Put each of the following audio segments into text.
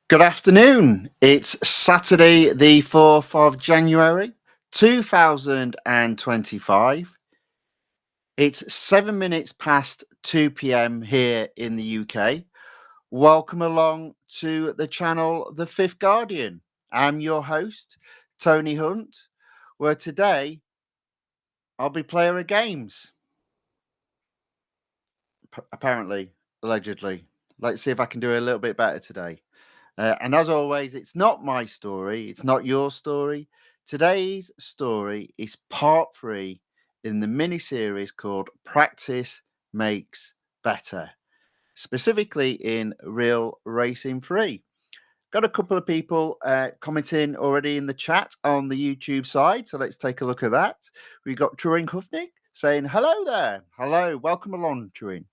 Good afternoon. It's Saturday, the 4th of January, 2025. It's 7 minutes past 2 p.m. here in the UK. Welcome along to the channel The Fifth Guardian. I'm your host, Tony Hunt, where today I'll be player of games. Apparently, allegedly. Let's see if I can do a little bit better today. And as always, it's not my story, it's not your story. Today's story is part three in the mini series called Practice Makes Better, specifically in Real Racing 3. Got a couple of people commenting already in the chat on the YouTube side, so let's take a look at that. We got Turing Hufnik saying, hello there. Hello, welcome along, Turing.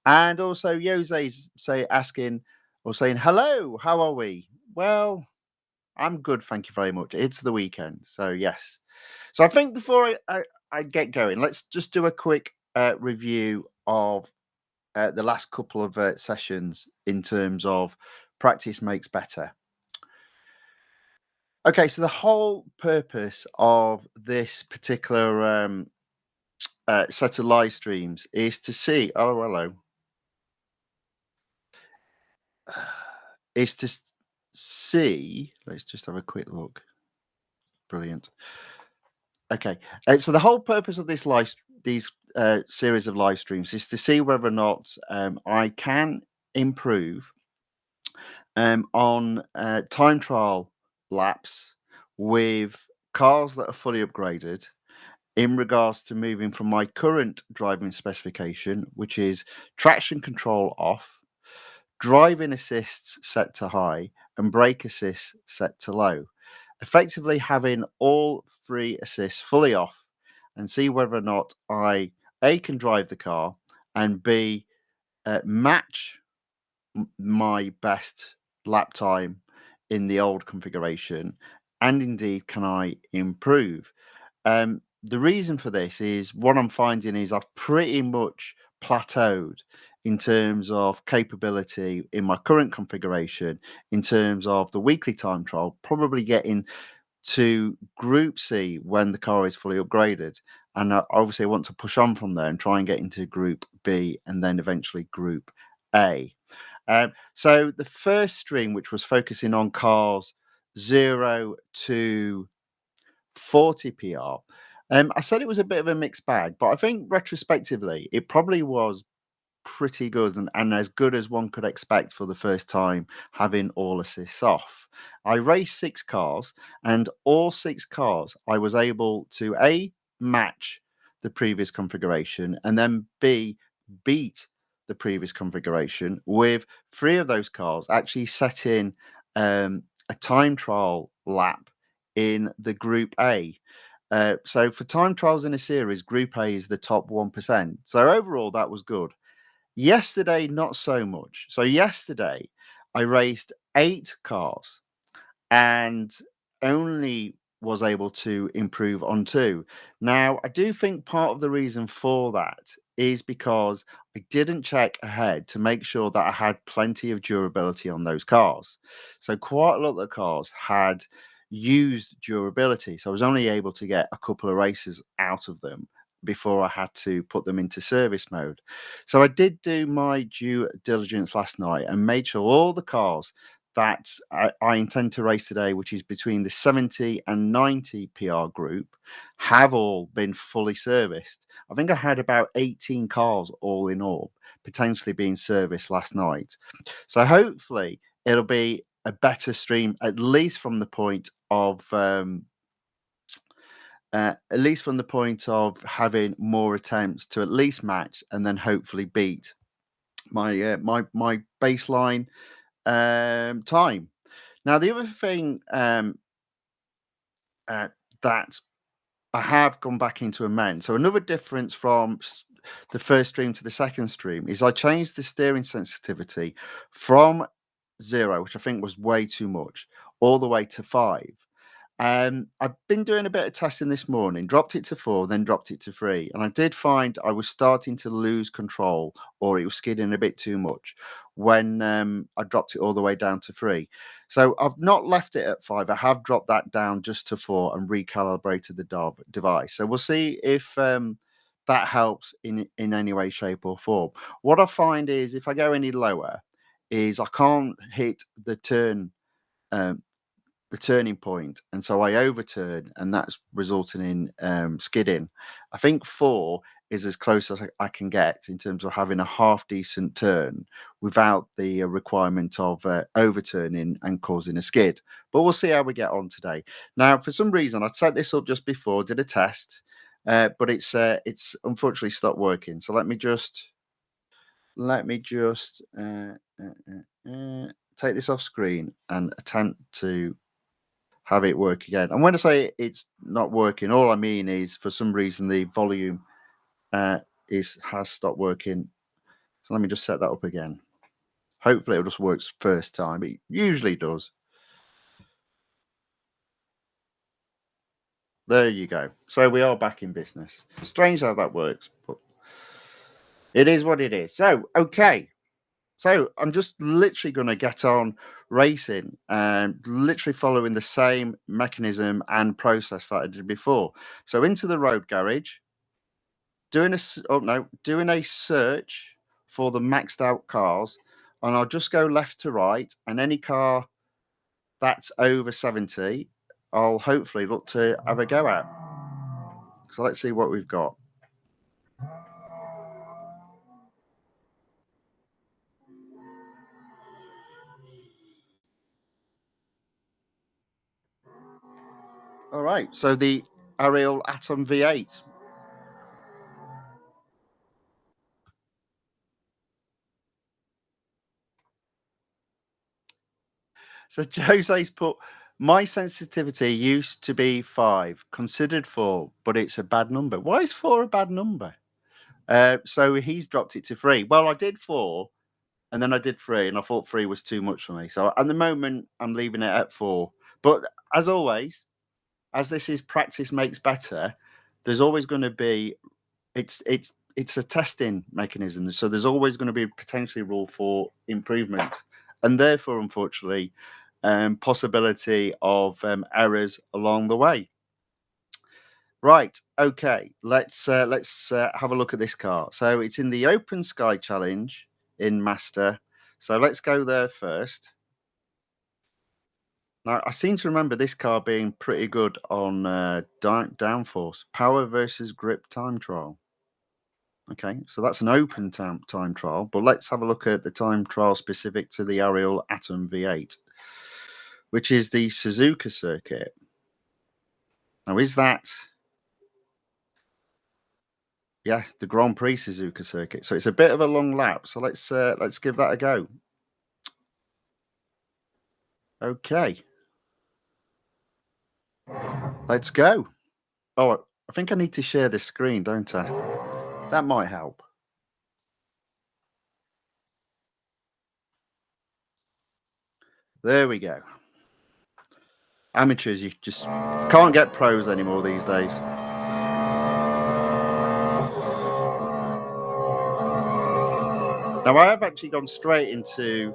And also Jose's asking or saying, hello, how are we? Well, I'm good, thank you very much. It's the weekend, so yes. So I think before I get going, let's just do a quick review of the last couple of sessions in terms of practice makes better. Okay, so the whole purpose of this particular set of live streams is to see. Oh, hello. Is to see. Let's just have a quick look. Brilliant. Okay, so the whole purpose of these series of live streams is to see whether or not I can improve on time trial laps with cars that are fully upgraded in regards to moving from my current driving specification, which is traction control off, driving assists set to high, and brake assists set to low. Effectively having all three assists fully off and see whether or not I A can drive the car and B match my best lap time in the old configuration, and indeed can I improve. The reason for this is what I'm finding is I've pretty much plateaued in terms of capability in my current configuration, in terms of the weekly time trial, probably getting to Group C when the car is fully upgraded. And obviously, I want to push on from there and try and get into Group B and then eventually Group A. So the first stream, which was focusing on cars 0 to 40 PR, I said it was a bit of a mixed bag, but I think retrospectively, it probably was pretty good and as good as one could expect for the first time having all assists off. I raced 6 cars, and all 6 cars I was able to A, match the previous configuration, and then B, beat the previous configuration, with 3 of those cars actually setting a time trial lap in the Group A. So for time trials in a series, Group A is the top 1%. So overall, that was good. Yesterday, not so much. So yesterday, I raced 8 cars and only was able to improve on 2. Now, I do think part of the reason for that is because I didn't check ahead to make sure that I had plenty of durability on those cars. So quite a lot of the cars had used durability. So I was only able to get a couple of races out of them before I had to put them into service mode. So I did do my due diligence last night and made sure all the cars that I intend to race today, which is between the 70 and 90 PR group, have all been fully serviced. I think I had about 18 cars all in all, potentially being serviced last night. So hopefully it'll be a better stream, at least from the point of having more attempts to at least match and then hopefully beat my baseline time. Now, the other thing that I have gone back into amend. So another difference from the first stream to the second stream is I changed the steering sensitivity from 0, which I think was way too much, all the way to 5. I've been doing a bit of testing this morning, dropped it to 4, then dropped it to 3. And I did find I was starting to lose control or it was skidding a bit too much when I dropped it all the way down to 3. So I've not left it at 5. I have dropped that down just to 4 and recalibrated the device. So we'll see if that helps in any way, shape, or form. What I find is if I go any lower, is I can't hit um, the turning point, and so I overturn, and that's resulting in skidding. I think 4 is as close as I can get in terms of having a half decent turn without the requirement of overturning and causing a skid. But we'll see how we get on today. Now, for some reason, I set this up just before, did a test, but it's unfortunately stopped working. So take this off screen and attempt to have it work again. And when I say it's not working, all I mean is for some reason the volume uh, has stopped working. So let me just set that up again. Hopefully, it just works first time. It usually does. There you go. So we are back in business. Strange how that works, but it is what it is. So okay. So I'm just literally going to get on racing and literally following the same mechanism and process that I did before. So into the road garage, doing a search for the maxed out cars, and I'll just go left to right, and any car that's over 70, I'll hopefully look to have a go at. So let's see what we've got. All right, so the Ariel Atom V8. So Jose's put, my sensitivity used to be 5, considered 4, but it's a bad number. Why is 4 a bad number? So he's dropped it to 3. Well, I did 4, and then I did 3, and I thought 3 was too much for me. So at the moment, I'm leaving it at 4. But as always, as this is practice makes better, there's always going to be it's a testing mechanism. So there's always going to be potentially room for improvement, and therefore, unfortunately, possibility of errors along the way. Right. Okay. Let's have a look at this car. So it's in the Open Sky Challenge in Master. So let's go there first. Now I seem to remember this car being pretty good on downforce, power versus grip time trial. Okay, so that's an open time trial, but let's have a look at the time trial specific to the Ariel Atom V8, which is the Suzuka circuit. Now, is that yeah, the Grand Prix Suzuka circuit. So it's a bit of a long lap. So let's give that a go. Okay, let's go. Oh, I think I need to share this screen, don't I? That might help. There we go. Amateurs, you just can't get pros anymore these days. Now I have actually gone straight into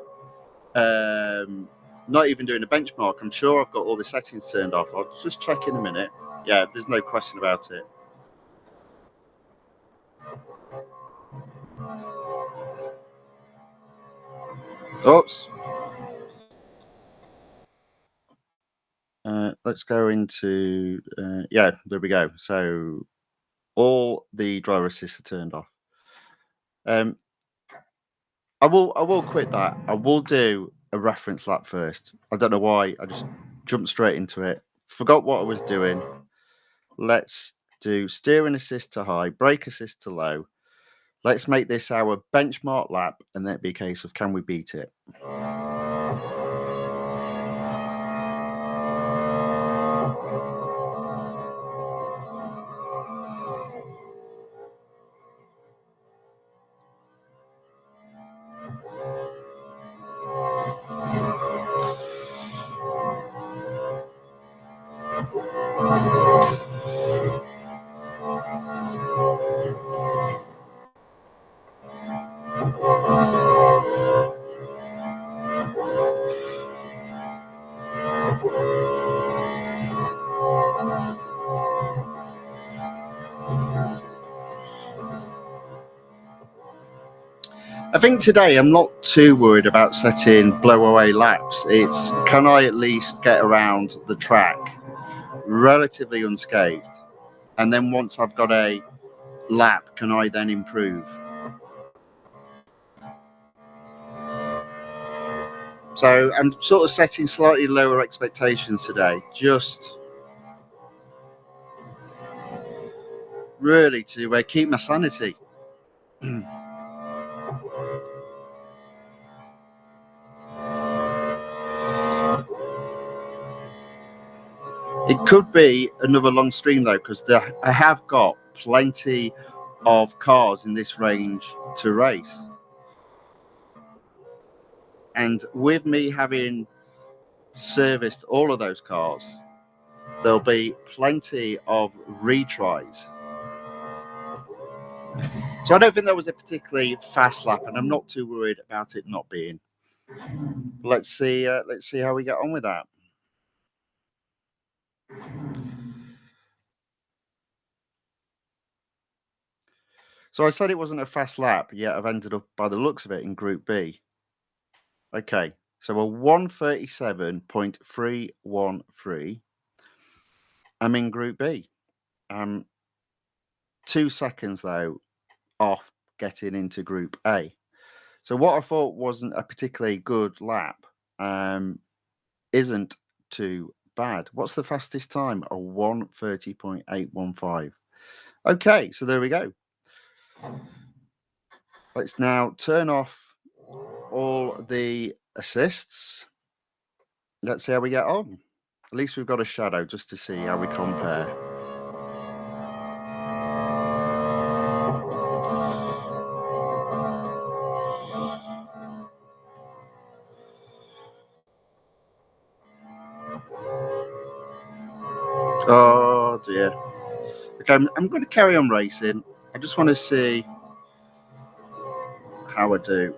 not even doing a benchmark. I'm sure I've got all the settings turned off. I'll just check in a minute. Yeah, there's no question about it. Oops. Let's go into yeah, there we go. So all the driver assists are turned off. Um, I will quit that. I will do a reference lap first. I don't know why. I just jumped straight into it. Forgot what I was doing. Let's do steering assist to high, brake assist to low. Let's make this our benchmark lap, and then it'd be a case of can we beat it. I think today I'm not too worried about setting blow away laps. It's can I at least get around the track relatively unscathed? And then once I've got a lap, can I then improve? So I'm sort of setting slightly lower expectations today, just really to keep my sanity. It could be another long stream though, because I have got plenty of cars in this range to race. And with me having serviced all of those cars, there'll be plenty of retries. So I don't think there was a particularly fast lap, and I'm not too worried about it not being. Let's see how we get on with that. So I said it wasn't a fast lap, yet I've ended up, by the looks of it, in Group B. Okay, so a 1:37.313. I'm in Group B. 2 seconds though off getting into Group A. So what I thought wasn't a particularly good lap isn't too bad. What's the fastest time? A 1:30.815. Okay, so there we go. Let's now turn off all the assists. Let's see how we get on. At least we've got a shadow just to see how we compare. Oh dear. Okay, I'm going to carry on racing. I just want to see how I do.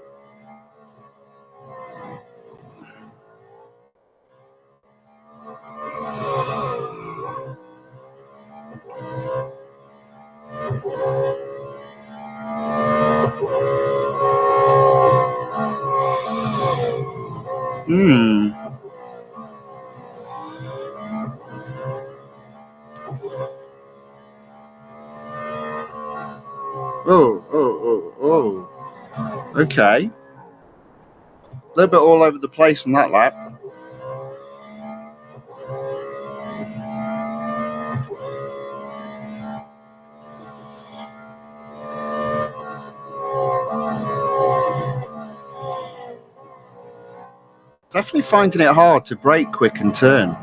Hmm. Oh. Okay. A little bit all over the place in that lap. Definitely finding it hard to brake quick and turn.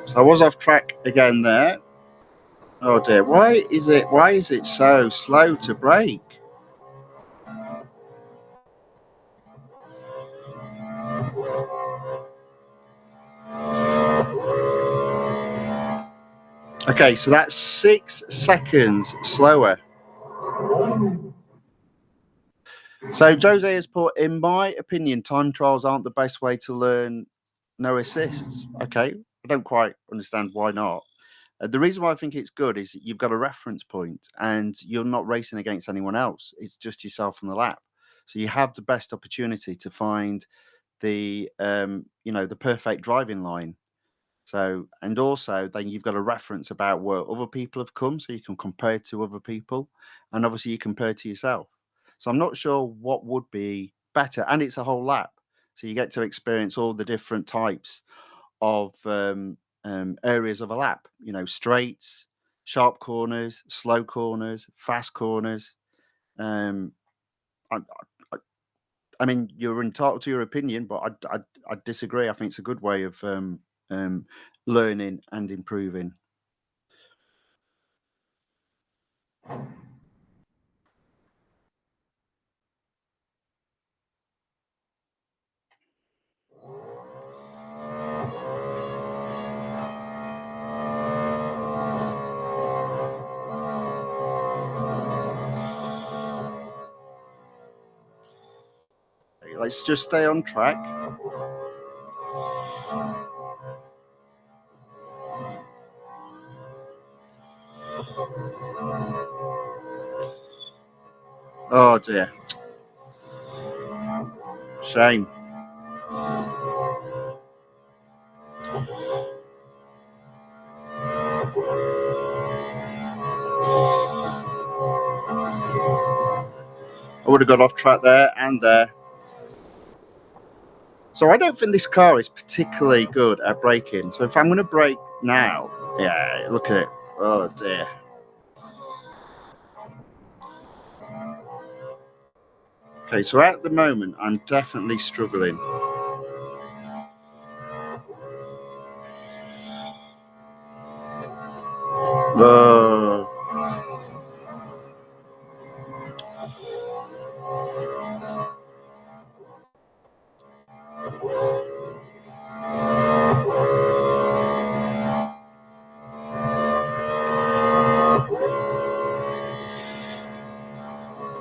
So I was off track again there. Oh dear, why is it so slow to brake? Okay, so that's 6 seconds slower. So Jose has put, in my opinion, time trials aren't the best way to learn no assists. Okay, I don't quite understand why not. The reason why I think it's good is you've got a reference point and you're not racing against anyone else. It's just yourself on the lap. So you have the best opportunity to find the the perfect driving line. So, and also then you've got a reference about where other people have come, so you can compare to other people, and obviously you compare to yourself. So I'm not sure what would be better, and it's a whole lap, so you get to experience all the different types of areas of a lap. You know, straights, sharp corners, slow corners, fast corners. Um, I, I mean, you're entitled to your opinion, but I disagree. I think it's a good way of learning and improving. let's just stay on track. Oh dear. Shame. I would have got off track there and there. So I don't think this car is particularly good at braking. So if I'm going to brake now, yeah, look at it. Oh dear. Okay, so at the moment, I'm definitely struggling. Oh,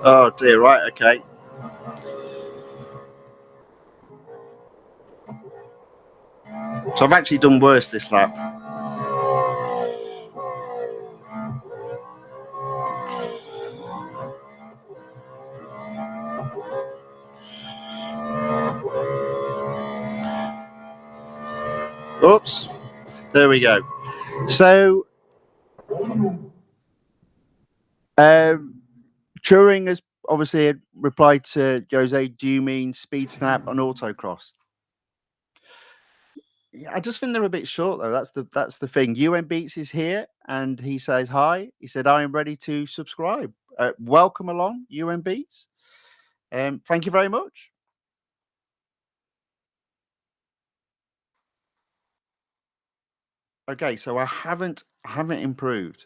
oh dear, right, okay. So I've actually done worse this lap. Oops, there we go. So, Turing has obviously replied to Jose, do you mean speed snap and autocross? Yeah, I just think they're a bit short though. That's the thing. UN Beats is here and he says hi. He said, I am ready to subscribe. Welcome along, UN Beats. Thank you very much. Okay, so I haven't improved.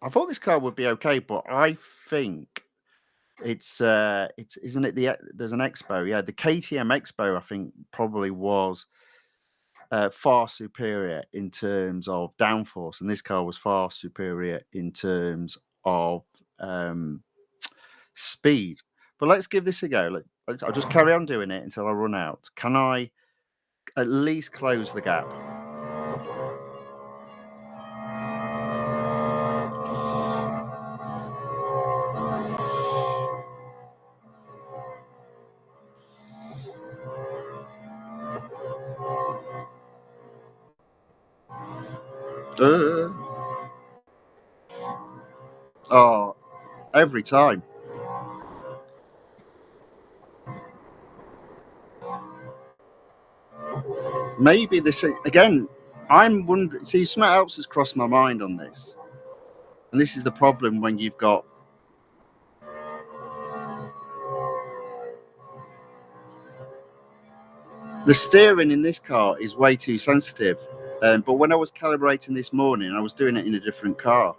I thought this car would be okay, but I think it's isn't it there's an Expo, yeah, the KTM Expo I think probably was far superior in terms of downforce, and this car was far superior in terms of speed. But let's give this a go. I'll just carry on doing it until I run out. Can I at least close the gap? Uh, oh, every time. Maybe this again. I'm wondering. See, something else has crossed my mind on this, and this is the problem when you've got the steering in this car is way too sensitive. But when I was calibrating this morning, I was doing it in a different car.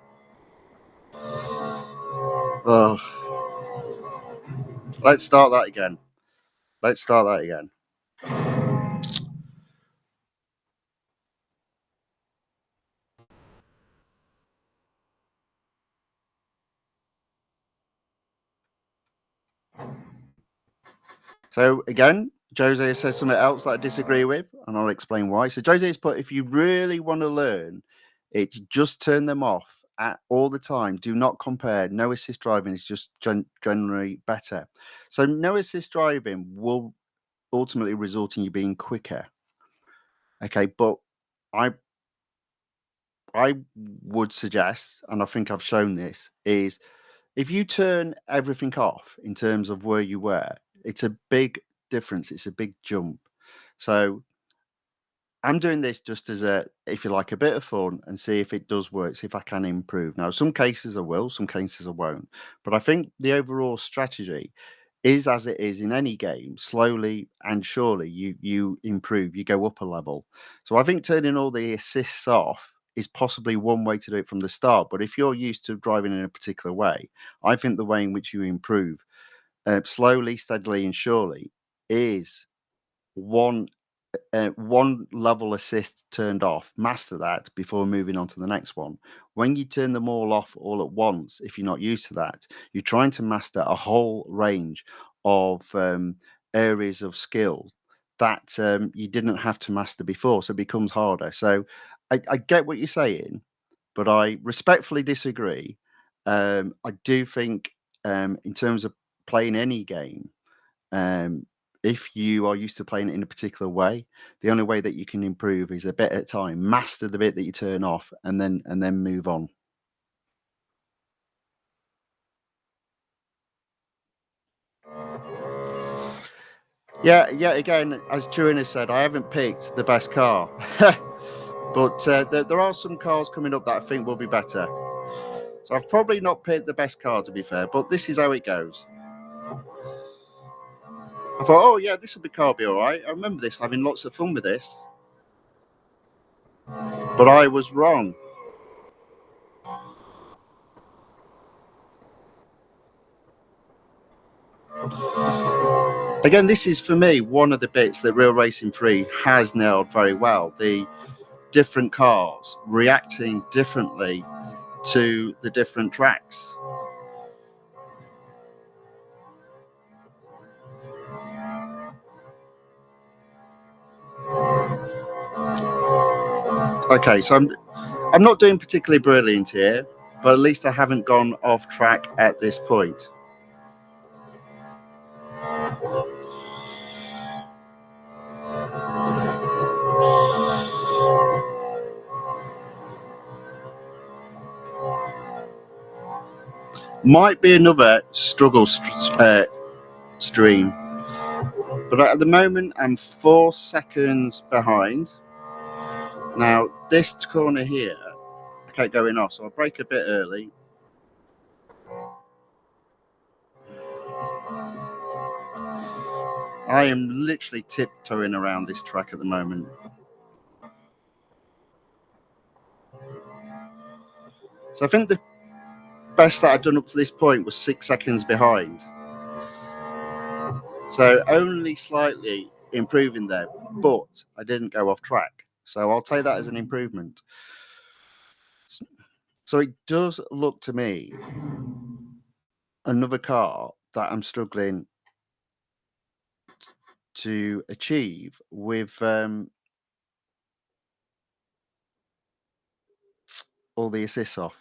Oh, let's start that again. Let's start that again. So again, Jose has said something else that I disagree with, and I'll explain why. So Jose has put, if you really want to learn it, just turn them off at all the time. Do not compare. No assist driving is just generally better. So no assist driving will ultimately result in you being quicker. Okay, but I I would suggest, and I think I've shown this, is if you turn everything off in terms of where you were, it's a big difference. It's a big jump. So I'm doing this just as a, if you like, a bit of fun and see if it does work, see if I can improve. Now, some cases I will, some cases I won't. But I think the overall strategy is as it is in any game, slowly and surely you improve, you go up a level. So I think turning all the assists off is possibly one way to do it from the start. But if you're used to driving in a particular way, I think the way in which you improve slowly, steadily, and surely is one one level assist turned off, master that before moving on to the next one. When you turn them all off all at once, if you're not used to that, you're trying to master a whole range of areas of skill that you didn't have to master before, so it becomes harder. So I get what you're saying, but I respectfully disagree. I do think, in terms of playing any game, um, if you are used to playing it in a particular way, the only way that you can improve is a bit at a time. Master the bit that you turn off, and then move on. Yeah, yeah. Again, as Turing has said, I haven't picked the best car, but there are some cars coming up that I think will be better. So I've probably not picked the best car, to be fair, but this is how it goes. I thought, oh yeah, this will be car be all right. I remember this, having lots of fun with this, but I was wrong. Again, this is for me one of the bits that Real Racing 3 has nailed very well. The different cars reacting differently to the different tracks. Okay, so I'm not doing particularly brilliant here, but at least I haven't gone off track at this point. Might be another struggle stream, but at the moment I'm 4 seconds behind. Now this corner here, I kept going off, so I'll brake a bit early. I am literally tiptoeing around this track at the moment. So I think the best that I've done up to this point was 6 seconds behind. So only slightly improving there, but I didn't go off track. So I'll take that as an improvement. So it does look to me another car that I'm struggling to achieve with all the assists off.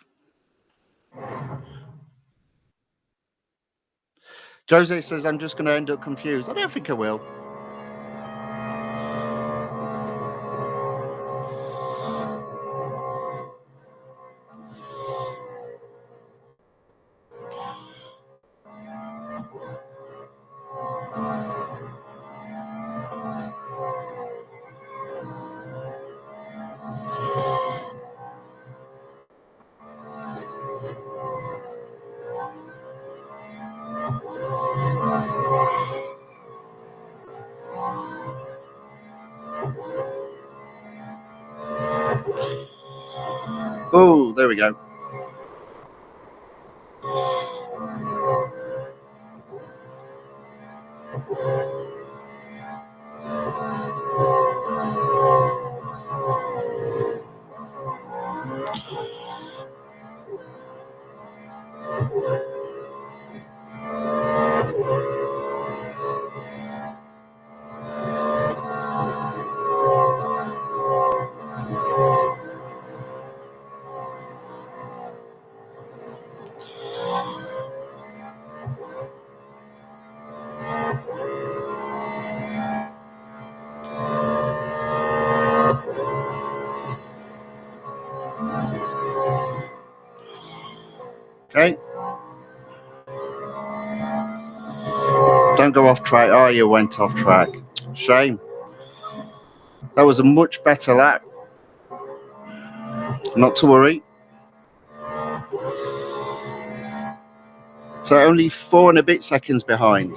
Jose says I'm just going to end up confused. I don't think I will. Oh, there we go. Okay. Don't go off track. Oh, you went off track. Shame. That was a much better lap. Not to worry. So only 4 and a bit seconds behind.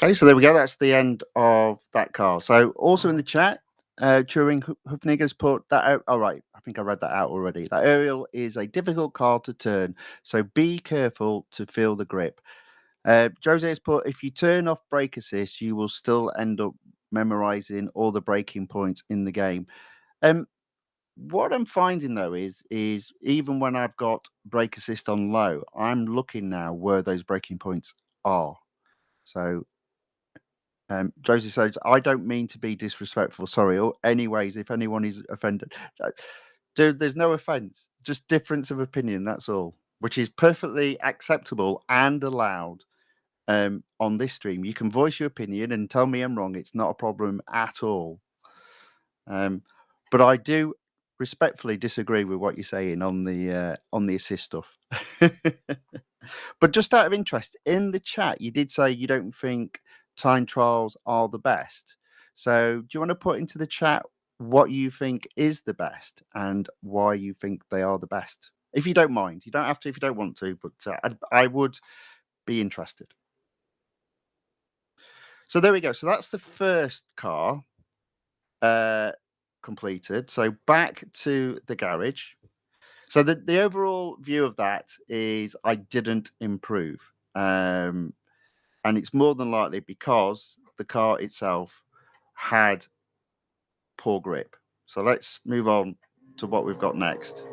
Okay, so there we go. That's the end of that car. So also in the chat, Turing Hufnig has put that out. All right, I think I read that out already. That aerial is a difficult car to turn, so be careful to feel the grip. Jose has put, if you turn off brake assist, you will still end up memorizing all the breaking points in the game. Um, what I'm finding though is even when I've got break assist on low, I'm looking now where those breaking points are. So Josie says, I don't mean to be disrespectful. Sorry. Or anyways, if anyone is offended, uh, dude, there's no offense, just difference of opinion. That's all, which is perfectly acceptable and allowed on this stream. You can voice your opinion and tell me I'm wrong. It's not a problem at all. But I do respectfully disagree with what you're saying on the assist stuff. But just out of interest, in the chat, you did say you don't think time trials are the best. So do you want to put into the chat what you think is the best and why you think they are the best? If you don't mind, you don't have to if you don't want to, but I would be interested. So there we go. So that's the first car completed. So back to the garage. So the overall view of that is I didn't improve. And it's more than likely because the car itself had poor grip. So let's move on to what we've got next.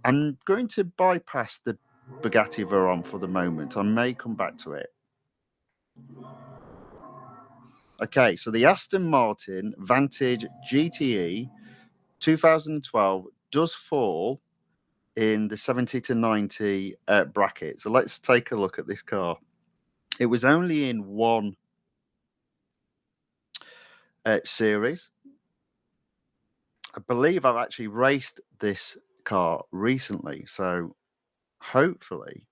I'm going to bypass the Bugatti Veyron for the moment. I may come back to it. Okay, so the Aston Martin Vantage GTE 2012 does fall in the 70 to 90 bracket. So let's take a look at this car. It was only in one series. I believe I've actually raced this car recently. So hopefully,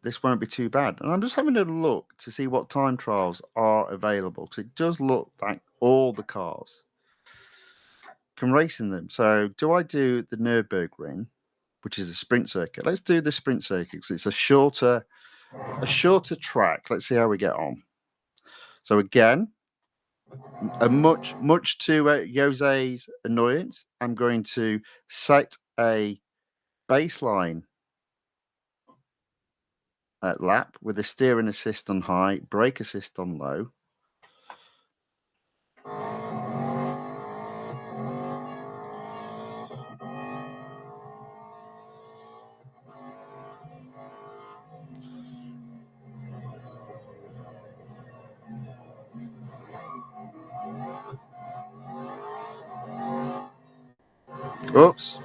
this won't be too bad. And I'm just having a look to see what time trials are available because it does look like all the cars can race in them. So do I do the Nürburgring, which is a sprint circuit? Let's do the sprint circuit because it's a shorter track. Let's see how we get on. So again, a much to Jose's annoyance, I'm going to set a baseline lap with a steering assist on high, brake assist on low. Oops.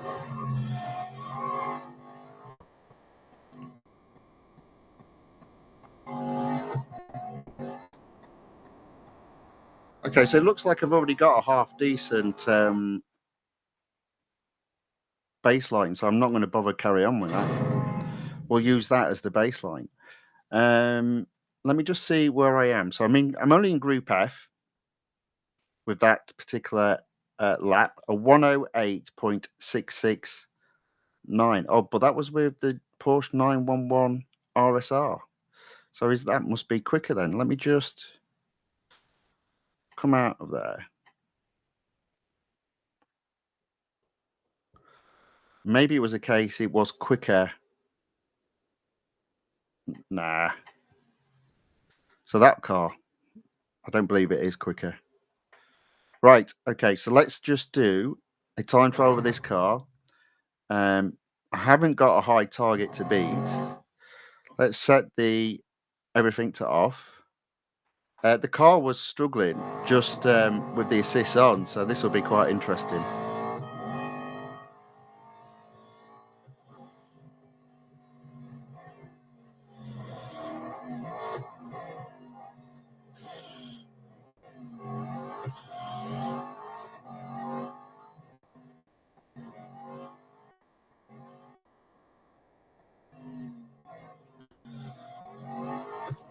Okay, so it looks like I've already got a half decent baseline, so I'm not going to bother carry on with that. We'll use that as the baseline. Let me just see where I am. So I'm only in Group F with that particular lap, a 108.669. Oh, but that was with the Porsche 911 RSR. So that must be quicker then. Let me just come out of there. Maybe it was a case it was quicker. Nah. So that car, I don't believe it is quicker. Right. Okay. So let's just do a time trial with this car. I haven't got a high target to beat. Let's set everything to off. The car was struggling just with the assists on, so this will be quite interesting.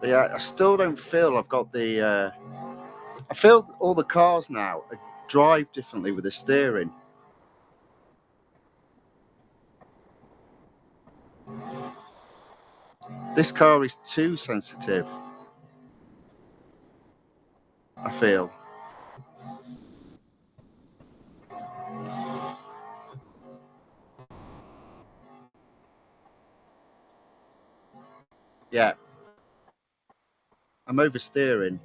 Yeah, I still don't feel I've got the. I feel all the cars now drive differently with the steering. This car is too sensitive, I feel. Yeah, I'm oversteering.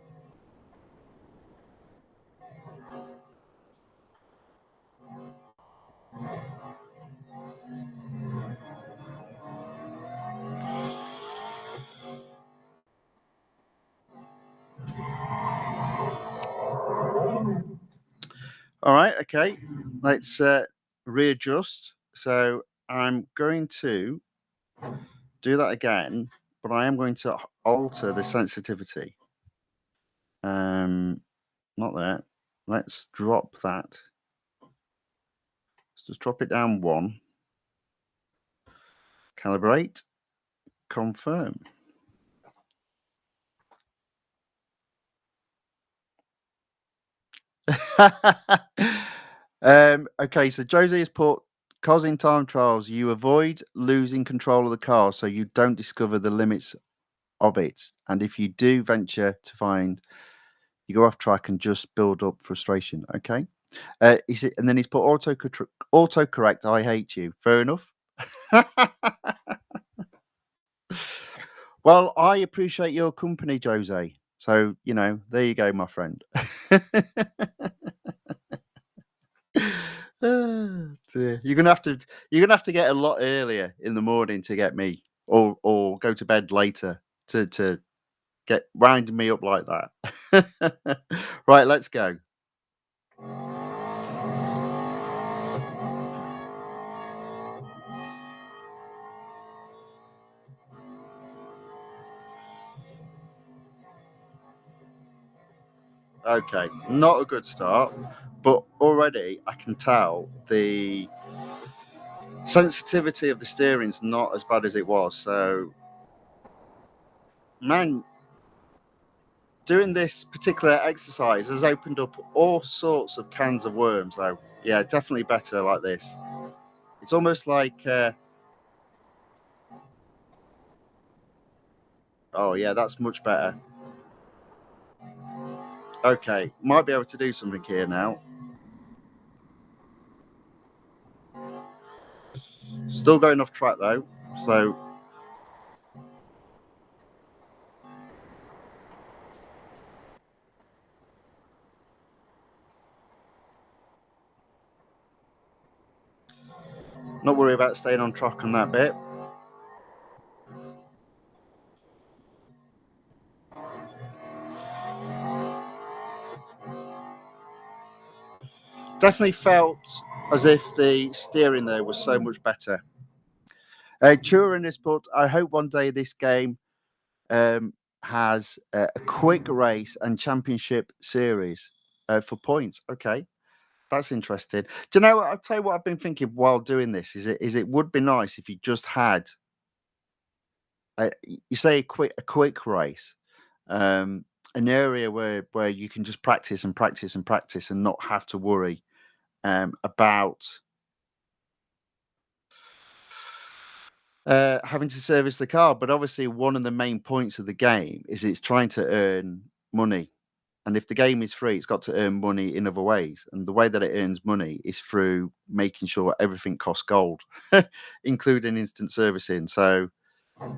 All right, okay. Let's readjust. So I'm going to do that again, but I am going to alter the sensitivity. Not there. Let's drop that. Let's just drop it down one. Calibrate. Confirm. Okay, so Josie has put, causing time trials, you avoid losing control of the car so you don't discover the limits of it. And if you do venture to find, you go off track and just build up frustration. Okay. And then he's put autocorrect, I hate you. Fair enough. Well, I appreciate your company, Jose. So, there you go, my friend. Oh, dear. You're gonna have to get a lot earlier in the morning to get me, or go to bed later to get winding me up like that. Right, let's go. Okay, not a good start, but already I can tell the sensitivity of the steering's not as bad as it was. So, man, doing this particular exercise has opened up all sorts of cans of worms, though. Yeah, definitely better like this. It's almost like, oh yeah, that's much better. Okay, might be able to do something here now. Still going off track though, so not worry about staying on track on that bit. Definitely felt as if the steering there was so much better. Turin has put, I hope one day this game has a quick race and championship series for points. Okay, that's interesting. Do you know what? I'll tell you what I've been thinking while doing this is it would be nice if you just had you say a quick race, um, an area where you can just practice and practice and practice and not have to worry about having to service the car. But obviously, one of the main points of the game is it's trying to earn money. And if the game is free, it's got to earn money in other ways. And the way that it earns money is through making sure everything costs gold, including instant servicing. So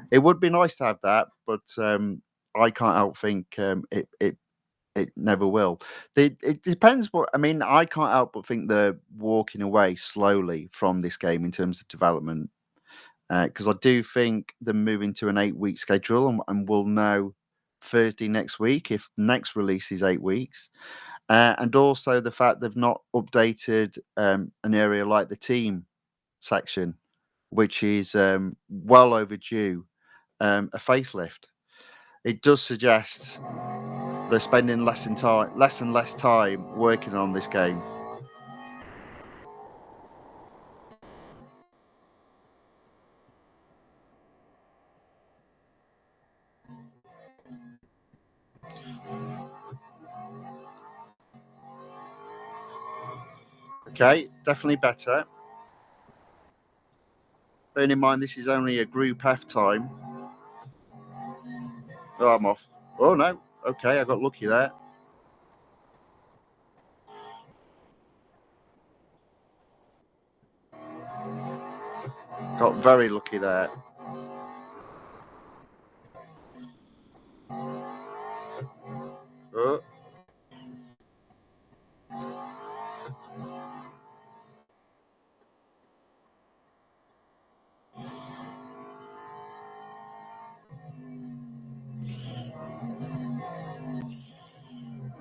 it would be nice to have that, but I can't help think it never will. It depends what I mean. I can't help but think they're walking away slowly from this game in terms of development, because I do think they're moving to an 8-week schedule, and we'll know Thursday next week if next release is 8 weeks. And also the fact they've not updated an area like the team section, which is well overdue a facelift. It does suggest they're spending less and less time working on this game. Okay, definitely better. Bearing in mind this is only a Group F time. Oh, I'm off. Oh no. Okay, I got lucky there. Got very lucky there.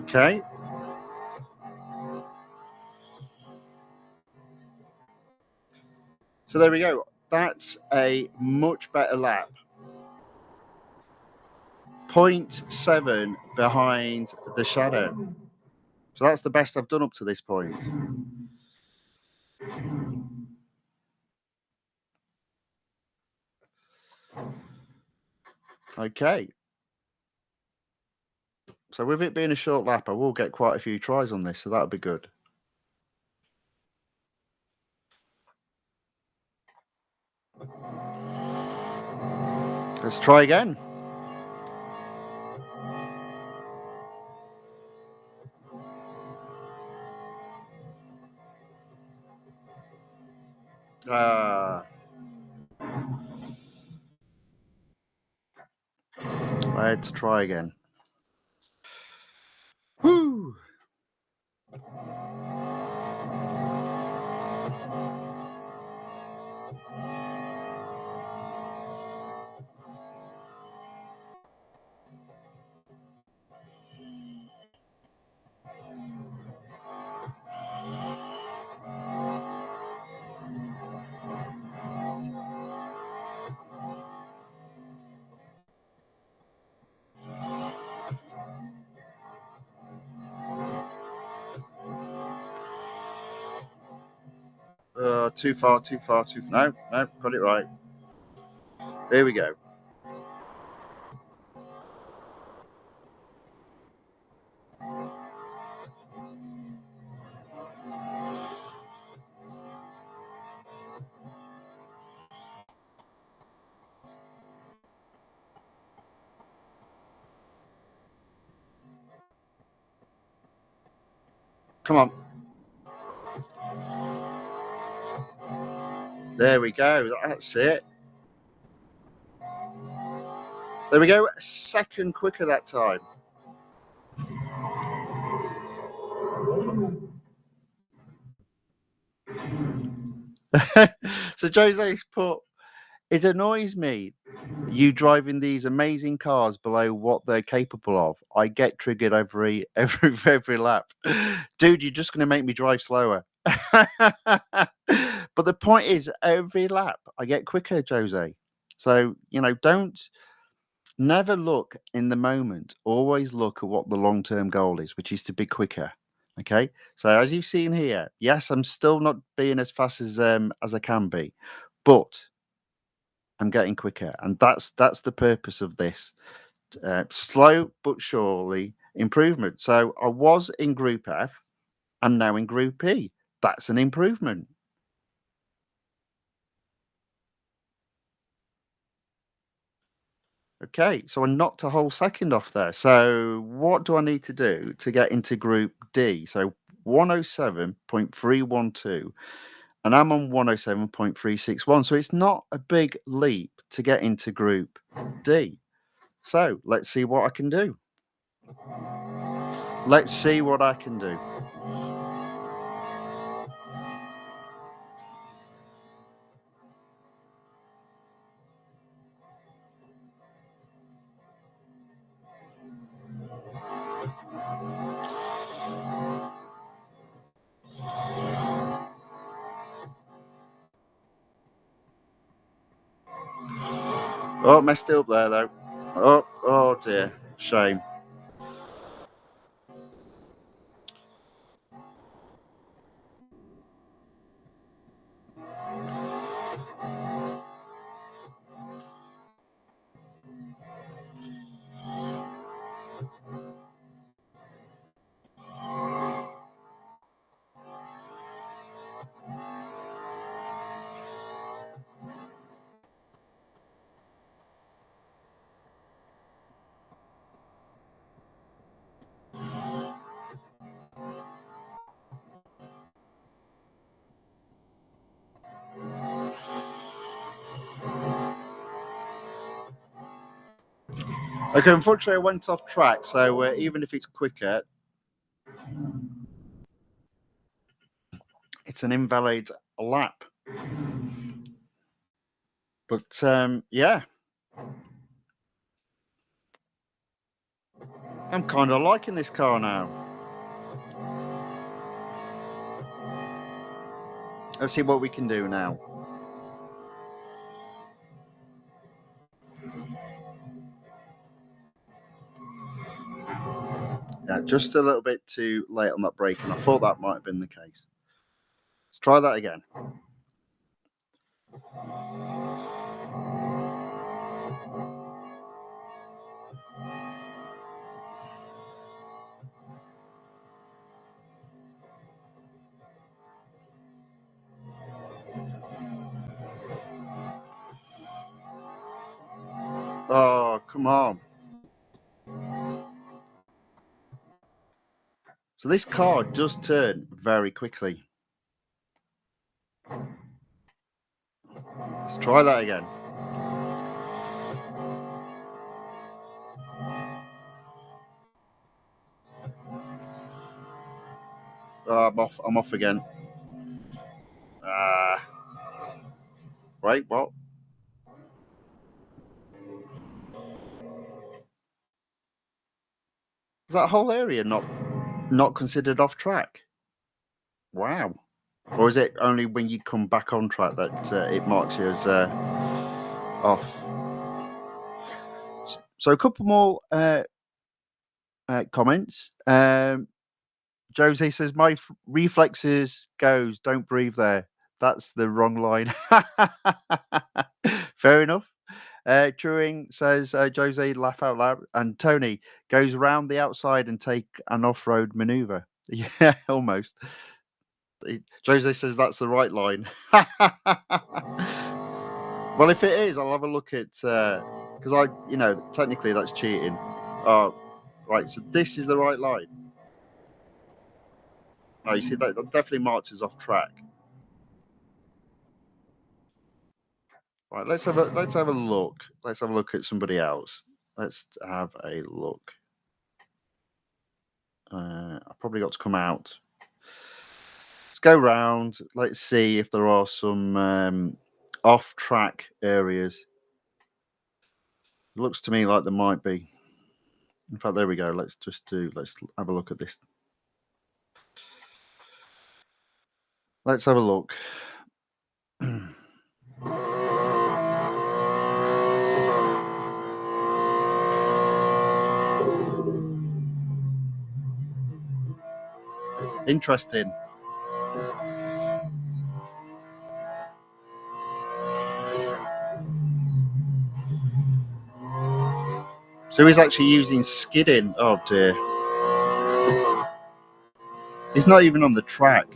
Okay. So there we go. That's a much better lap. 0.7 behind the shadow. So that's the best I've done up to this point. Okay. So with it being a short lap, I will get quite a few tries on this, so that'll be good. Let's try again. Let's try again. Woo! Too far. No, got it right. Here we go. Come on. There we go. That's it. There we go. A second quicker that time. So Jose's put, it annoys me you driving these amazing cars below what they're capable of. I get triggered every lap. Dude, you're just going to make me drive slower. But the point is, every lap I get quicker, Jose. So, never look in the moment. Always look at what the long-term goal is, which is to be quicker. Okay. So as you've seen here, yes, I'm still not being as fast as I can be, but I'm getting quicker, and that's the purpose of this. Slow but surely improvement. So I was in Group F, I'm now in Group E. That's an improvement. Okay, so I knocked a whole second off there. So what do I need to do to get into Group D? So 107.312, and I'm on 107.361. So it's not a big leap to get into Group D. So let's see what I can do. Let's see what I can do. Oh, messed it up there though. Oh dear. Shame. Okay, unfortunately I went off track, so even if it's quicker, it's an invalid lap. But yeah, I'm kind of liking this car now. Let's see what we can do now. Yeah, just a little bit too late on that brake, and I thought that might have been the case. Let's try that again. Oh, come on. So this car does turn very quickly. Let's try that again. Oh, I'm off again. Right, what? Is that whole area not considered off track? Wow. Or is it only when you come back on track that it marks you as off? So a couple more comments. Josie says, my reflexes goes, don't breathe there. That's the wrong line. Fair enough. Turing says, Jose, laugh out loud. And Tony goes round the outside and take an off-road maneuver. Yeah, almost. Jose says that's the right line. Well, if it is, I'll have a look at, because technically that's cheating. Oh, right. So this is the right line. Oh, you see, that definitely marks us off track. Right, let's have a look. Let's have a look at somebody else. Let's have a look. I probably got to come out. Let's go round. Let's see if there are some off-track areas. It looks to me like there might be. In fact, there we go. Let's have a look at this. Let's have a look. Interesting. So he's actually using skidding. Oh dear. He's not even on the track.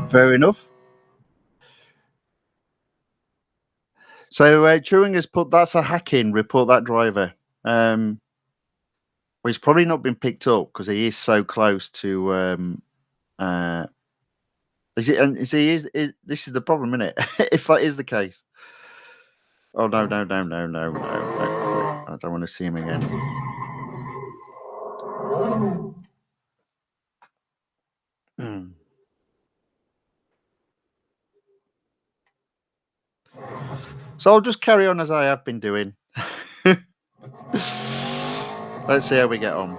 Fair enough. So Turing has put that's a hack-in. Report that driver. Well, he's probably not been picked up because he is so close to. Is this is the problem, isn't it? If that is the case. Oh no! I don't want to see him again. So I'll just carry on as I have been doing. Let's see how we get on.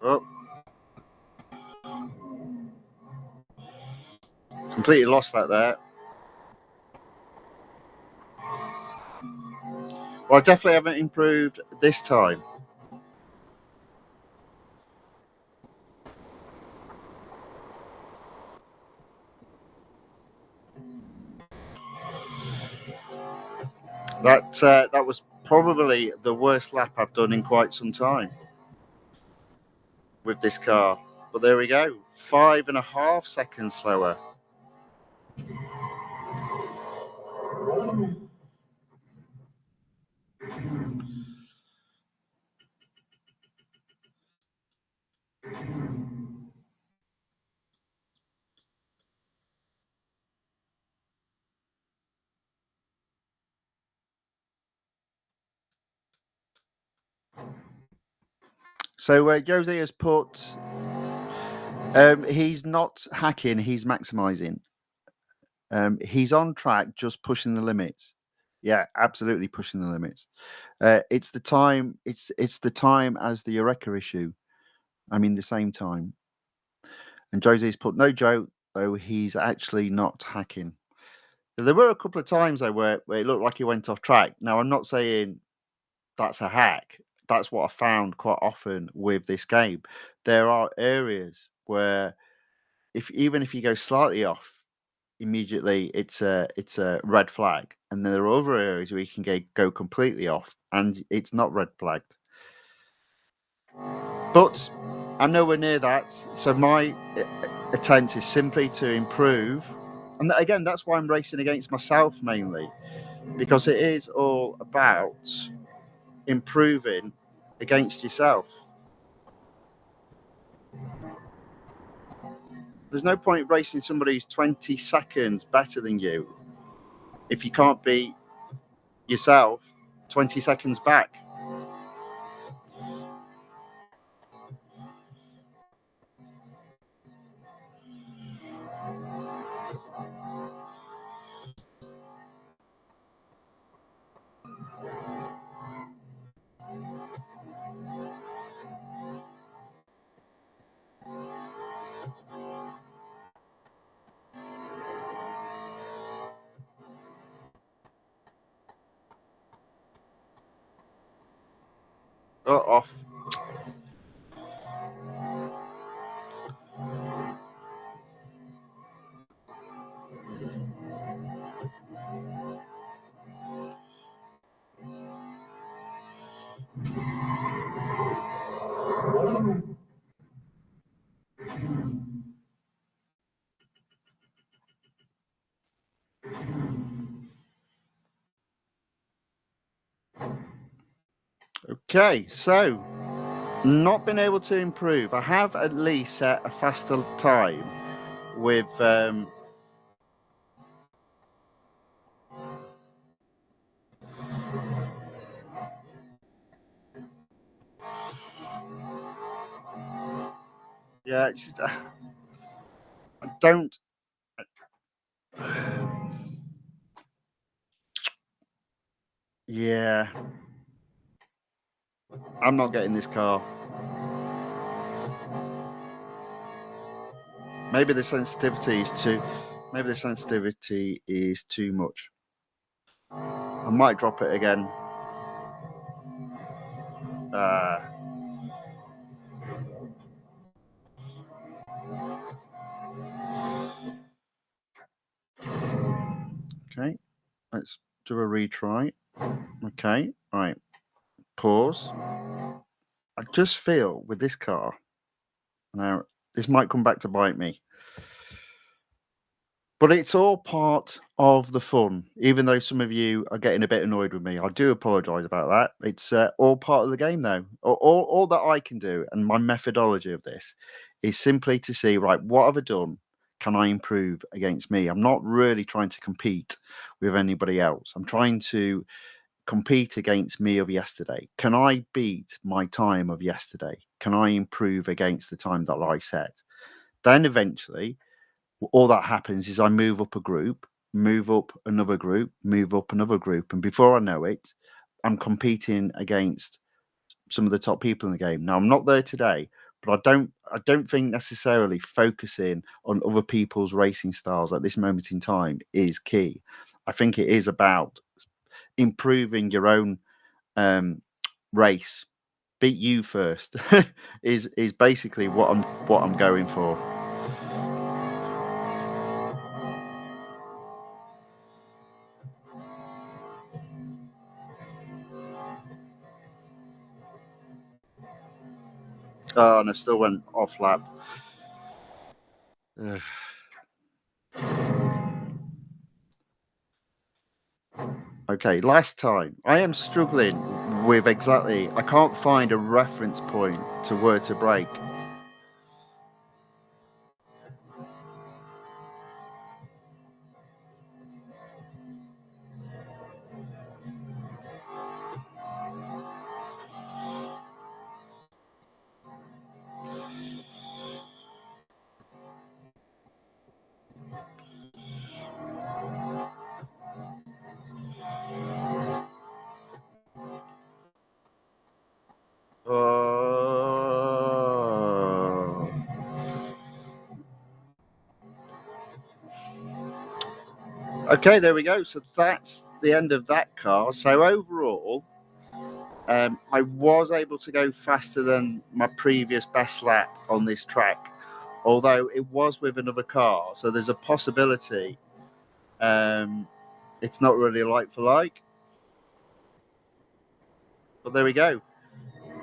Oh. Completely lost that there. Well, I definitely haven't improved this time. That was probably the worst lap I've done in quite some time with this car. But there we go, 5.5 seconds slower. So Jose has put, he's not hacking, he's maximising. He's on track, just pushing the limits. Yeah, absolutely pushing the limits. It's the time. It's the time as the Eureka issue. I mean, the same time. And Jose's put no joke though. He's actually not hacking. There were a couple of times though where it looked like he went off track. Now I'm not saying that's a hack. That's what I found quite often with this game. There are areas where if even if you go slightly off, immediately it's a red flag, and then there are other areas where you can go completely off, and it's not red flagged. But I'm nowhere near that. So my attempt is simply to improve, and again, that's why I'm racing against myself mainly, because it is all about improving against yourself. There's no point racing somebody who's 20 seconds better than you if you can't beat yourself 20 seconds back. Off. Okay, so not been able to improve. I have at least set a faster time with yeah, I don't. Yeah, I'm not getting this car. Maybe the sensitivity is too. Maybe the sensitivity is too much. I might drop it again. Uh, okay, let's do a retry. Okay, all right. Pause. I just feel with this car now. This might come back to bite me. But it's all part of the fun, even though some of you are getting a bit annoyed with me. I do apologise about that. It's all part of the game, though. All that I can do, and my methodology of this, is simply to see, right, what have I done? Can I improve against me? I'm not really trying to compete with anybody else. I'm trying to compete against me of yesterday. Can I beat my time of yesterday? Can I improve against the time that I set? Then eventually all that happens is I move up a group, move up another group, move up another group, and before I know it, I'm competing against some of the top people in the game. Now I'm not there today, but I don't think necessarily focusing on other people's racing styles at this moment in time is key. I think it is about improving your own race. Beat you first is basically what I'm going for. Oh, and I still went off lap. Ugh. Okay, last time. I am struggling with exactly. I can't find a reference point to where to brake. Oh. Okay, there we go. So that's the end of that car. So overall, I was able to go faster than my previous best lap on this track, although it was with another car. So there's a possibility it's not really like for like. But there we go.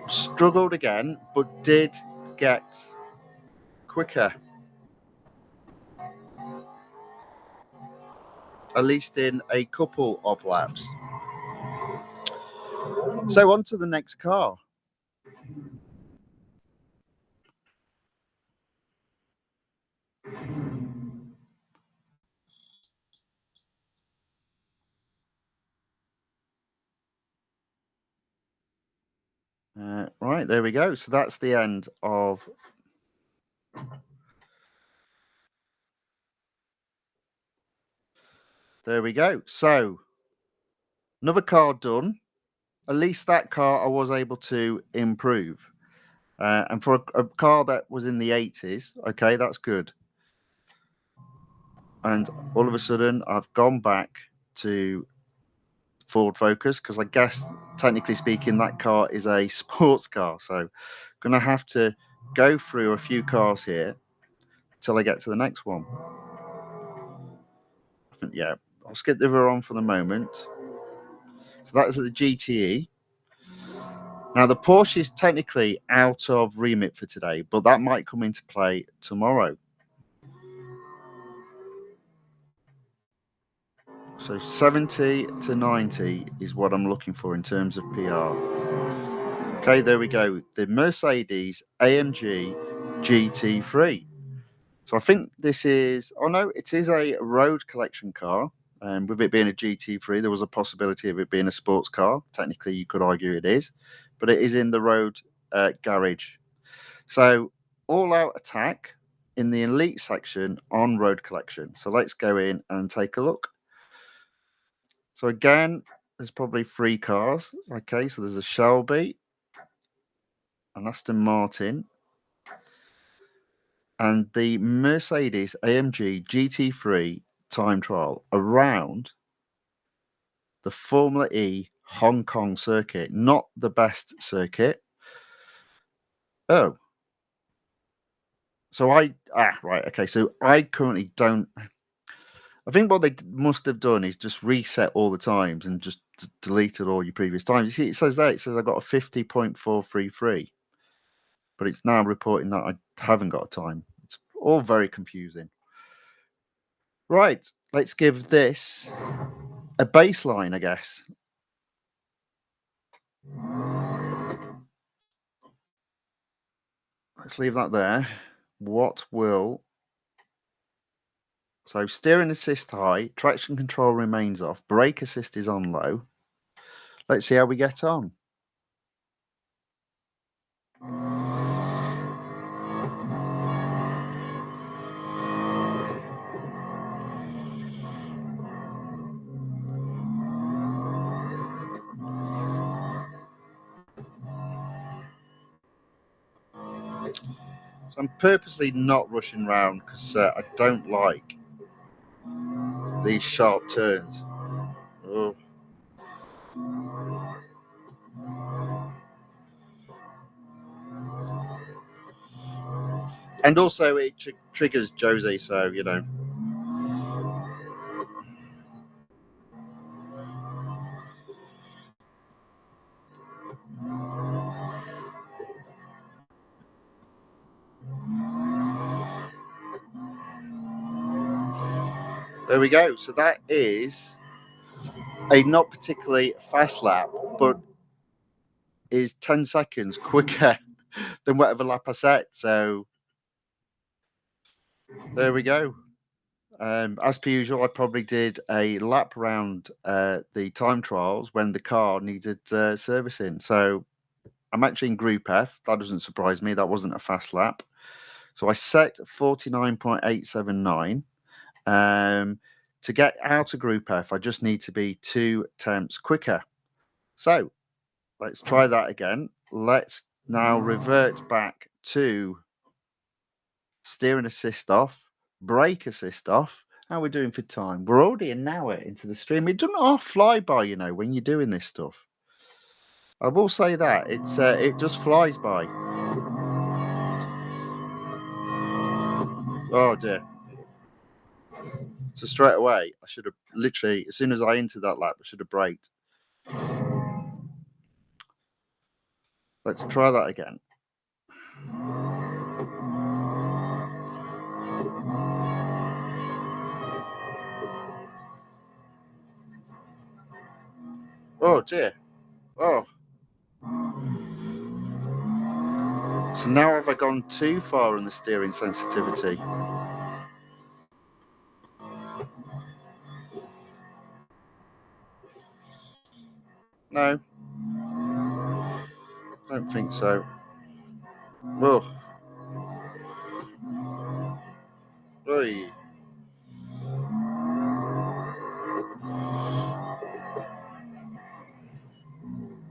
Struggled again, but did get quicker. At least in a couple of laps. So on to the next car. Right, there we go. So that's the end of... There we go. So another car done. At least that car I was able to improve. And for a car that was in the 80s, okay, that's good. And all of a sudden, I've gone back to Ford Focus because I guess, technically speaking, that car is a sports car. So I'm going to have to go through a few cars here till I get to the next one. Yeah, I'll skip the Veron for the moment. So that is the GTE. Now, the Porsche is technically out of remit for today, but that might come into play tomorrow. So 70 to 90 is what I'm looking for in terms of PR. Okay, there we go. The Mercedes AMG GT3. So I think this is... Oh, no, it is a road collection car. And with it being a GT3, there was a possibility of it being a sports car. Technically, you could argue it is. But it is in the road garage. So all-out attack in the elite section on road collection. So let's go in and take a look. So again, there's probably 3 cars. Okay, so there's a Shelby, an Aston Martin, and the Mercedes AMG GT3 time trial around the Formula E Hong Kong circuit. Not the best circuit. Oh. So right, okay. So I currently don't... I think what they must have done is just reset all the times and just deleted all your previous times. You see, it says there, it says I got a 50.433, but it's now reporting that I haven't got a time. It's all very confusing. Right, let's give this a baseline, I guess. Let's leave that there. What will... So steering assist high, traction control remains off, brake assist is on low. Let's see how we get on. So I'm purposely not rushing around because I don't like these sharp turns. Oh. And also it triggers Josie, so you know. There we go. So that is a not particularly fast lap, but is 10 seconds quicker than whatever lap I set. So there we go. As per usual, I probably did a lap around the time trials when the car needed servicing. So I'm actually in Group F. That doesn't surprise me. That wasn't a fast lap. So I set 49.879. To get out of Group F, I just need to be 2 tenths quicker. So let's try that again. Let's now revert back to steering assist off, brake assist off. How are we doing for time? We're already an hour into the stream. It doesn't all fly by, you know, when you're doing this stuff. I will say that it just flies by. Oh dear. So straight away, I should have literally, as soon as I entered that lap, I should have braked. Let's try that again. Oh dear. Oh. So now have I gone too far in the steering sensitivity? No. Don't think so. Oh. Oy.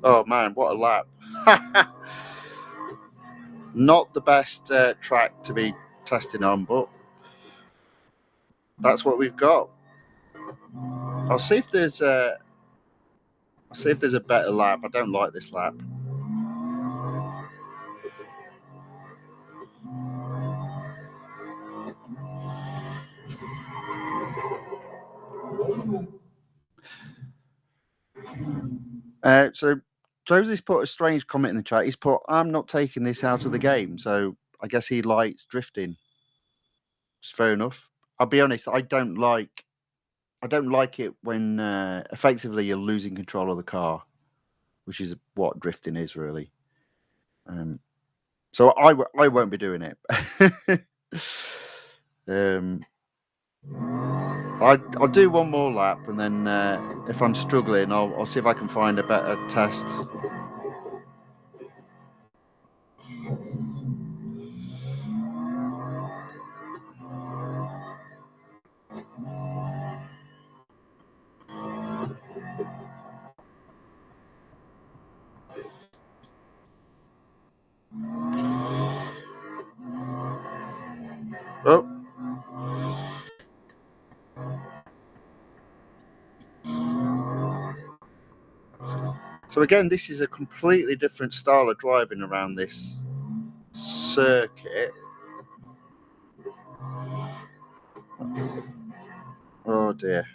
Oh man, what a lap. Not the best track to be testing on, but that's what we've got. I'll see if there's a better lap. I don't like this lap. So Josie's put a strange comment in the chat. He's put, "I'm not taking this out of the game." So I guess he likes drifting. It's fair enough. I'll be honest. I don't like it when effectively you're losing control of the car, which is what drifting is really. So I won't be doing it. I'll do one more lap, and then if I'm struggling, I'll see if I can find a better test. Oh. So again, this is a completely different style of driving around this circuit. Oh dear.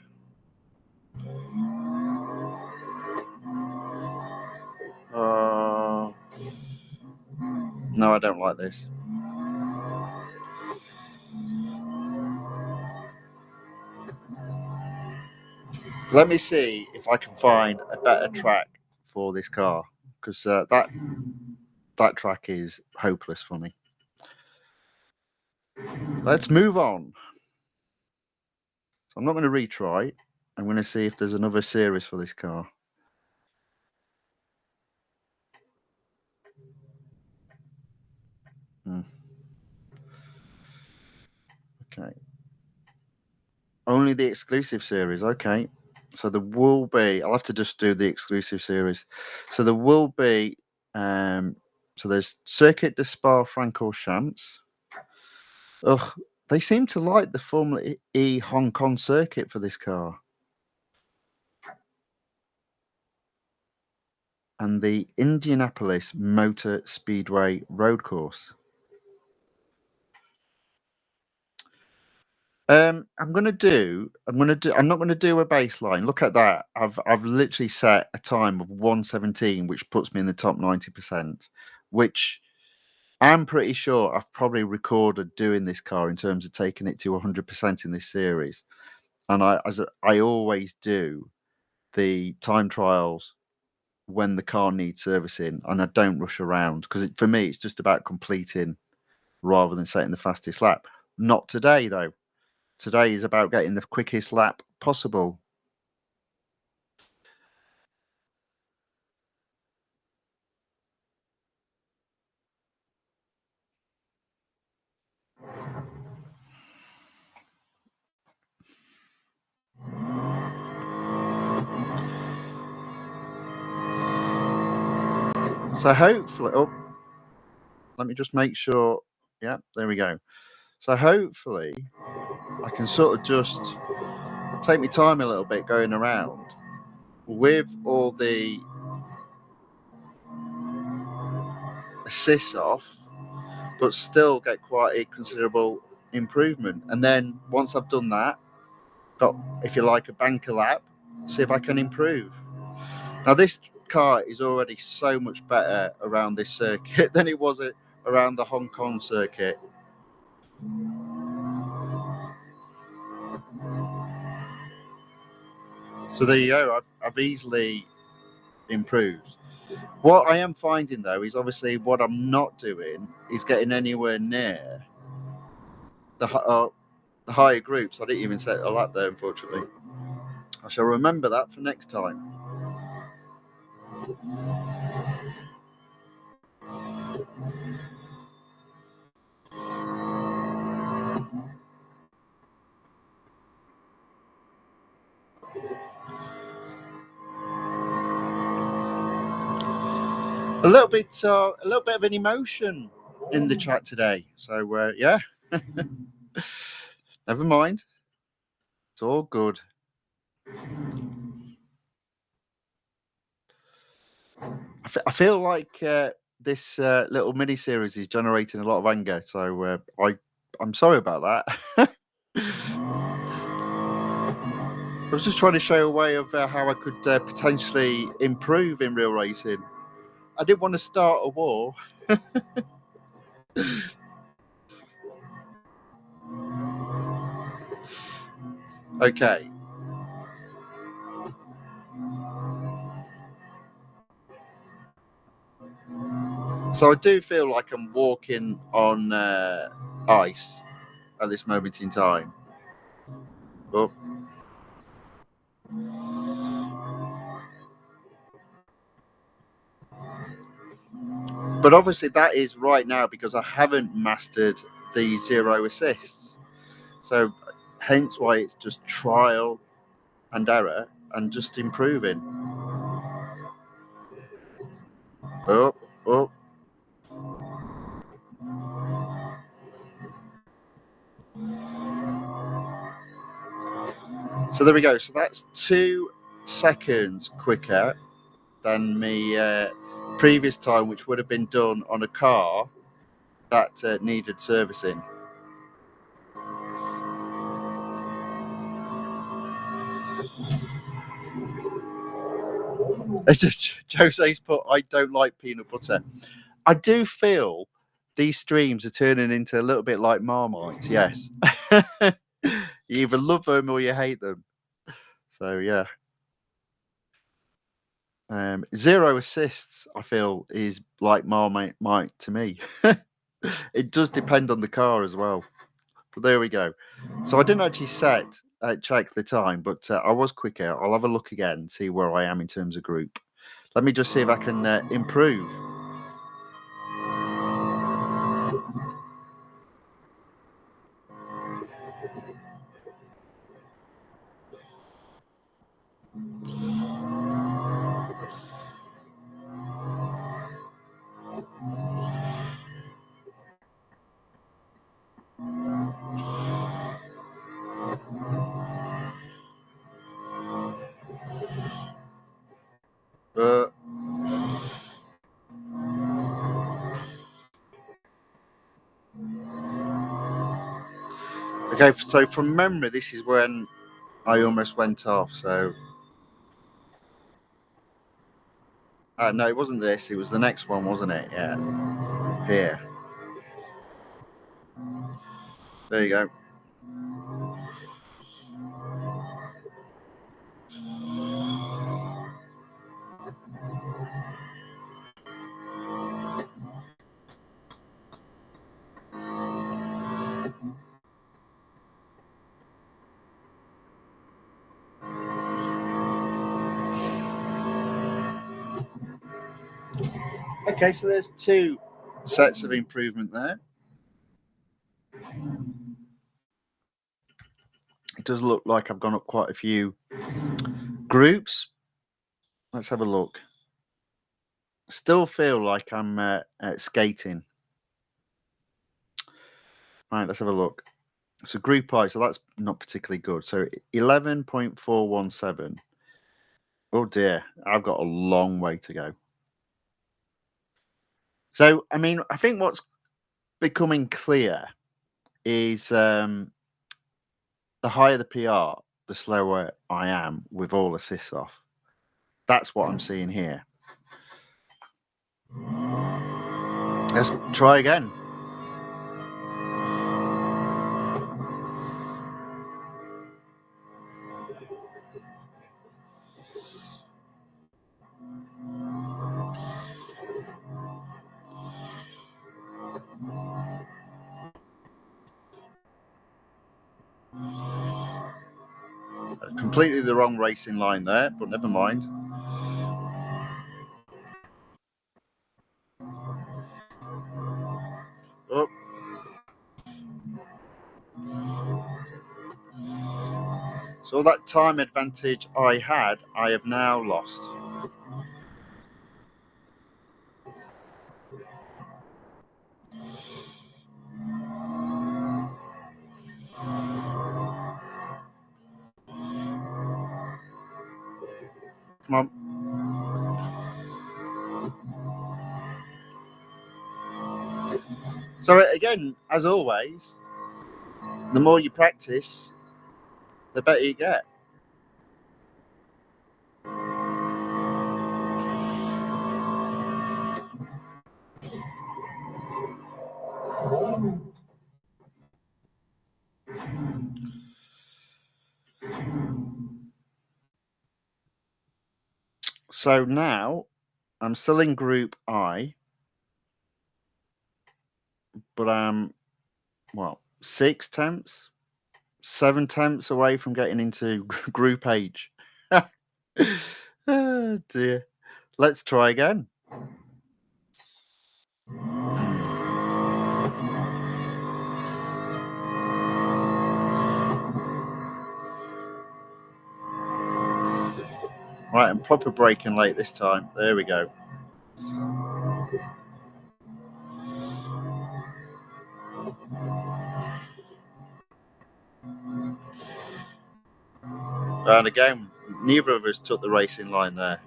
No, I don't like this. Let me see if I can find a better track for this car, because that track is hopeless for me. Let's move on. So I'm not going to retry. I'm going to see if there's another series for this car. Okay. Only the exclusive series. Okay. So there will be. I'll have to just do the exclusive series. So there will be. So there's Circuit de Spa-Francorchamps. Ugh, they seem to like the Formula E Hong Kong circuit for this car. And the Indianapolis Motor Speedway road course. I'm not gonna do a baseline. Look at that. I've literally set a time of 117, which puts me in the top 90%, which I'm pretty sure I've probably recorded doing this car in terms of taking it to 100% in this series. And I always do the time trials when the car needs servicing, and I don't rush around because for me, it's just about completing rather than setting the fastest lap. Not today, though. Today is about getting the quickest lap possible. So hopefully, oh, let me just make sure. Yeah, there we go. So hopefully, I can sort of just take my time a little bit going around with all the assists off, but still get quite a considerable improvement. And then once I've done that, got, if you like, a banker lap, see if I can improve. Now, this car is already so much better around this circuit than it was around the Hong Kong circuit. So there you go. I've easily improved. What I am finding, though, is obviously what I'm not doing is getting anywhere near the higher groups. I didn't even set a lap there, unfortunately. I shall remember that for next time. A little bit of an emotion in the chat today. So yeah, never mind. It's all good. I feel like this little mini series is generating a lot of anger. So I'm sorry about that. I was just trying to show a way of how I could potentially improve in real racing. I didn't want to start a war. Okay. So I do feel like I'm walking on ice at this moment in time. But obviously that is right now because I haven't mastered the zero assists. So hence why it's just trial and error and just improving. Oh, oh. So there we go. So that's 2 seconds quicker than me previous time, which would have been done on a car that needed servicing. It's just Jose's put, I don't like peanut butter. I do feel these streams are turning into a little bit like Marmite, yes. You either love them or you hate them. So yeah. Zero assists, I feel, is like Marmite to me. It does depend on the car as well. But there we go. So I didn't actually check the time, but I was quicker. I'll have a look again, see where I am in terms of group. Let me just see if I can improve. Uh, Okay, so from memory, this is when I almost went off. So no, it wasn't this. It was the next one, wasn't it? Yeah, here. There you go. Okay, so there's two sets of improvement there. It does look like I've gone up quite a few groups. Let's have a look. Still feel like I'm skating. Right, let's have a look. So group I, so that's not particularly good. So 11.417. Oh dear, I've got a long way to go. So, I mean, I think what's becoming clear is the higher the PR, the slower I am with all assists off. That's what I'm seeing here. Let's try again. Completely the wrong racing line there, but never mind. Oh. So all that time advantage I had, I have now lost. Come on. So again, as always, the more you practice, the better you get. So now I'm still in group I, but I'm, well, 6 temps, 7 temps away from getting into group H. Oh dear. Let's try again. Right, I'm proper braking late this time. There we go. And again, neither of us took the racing line there.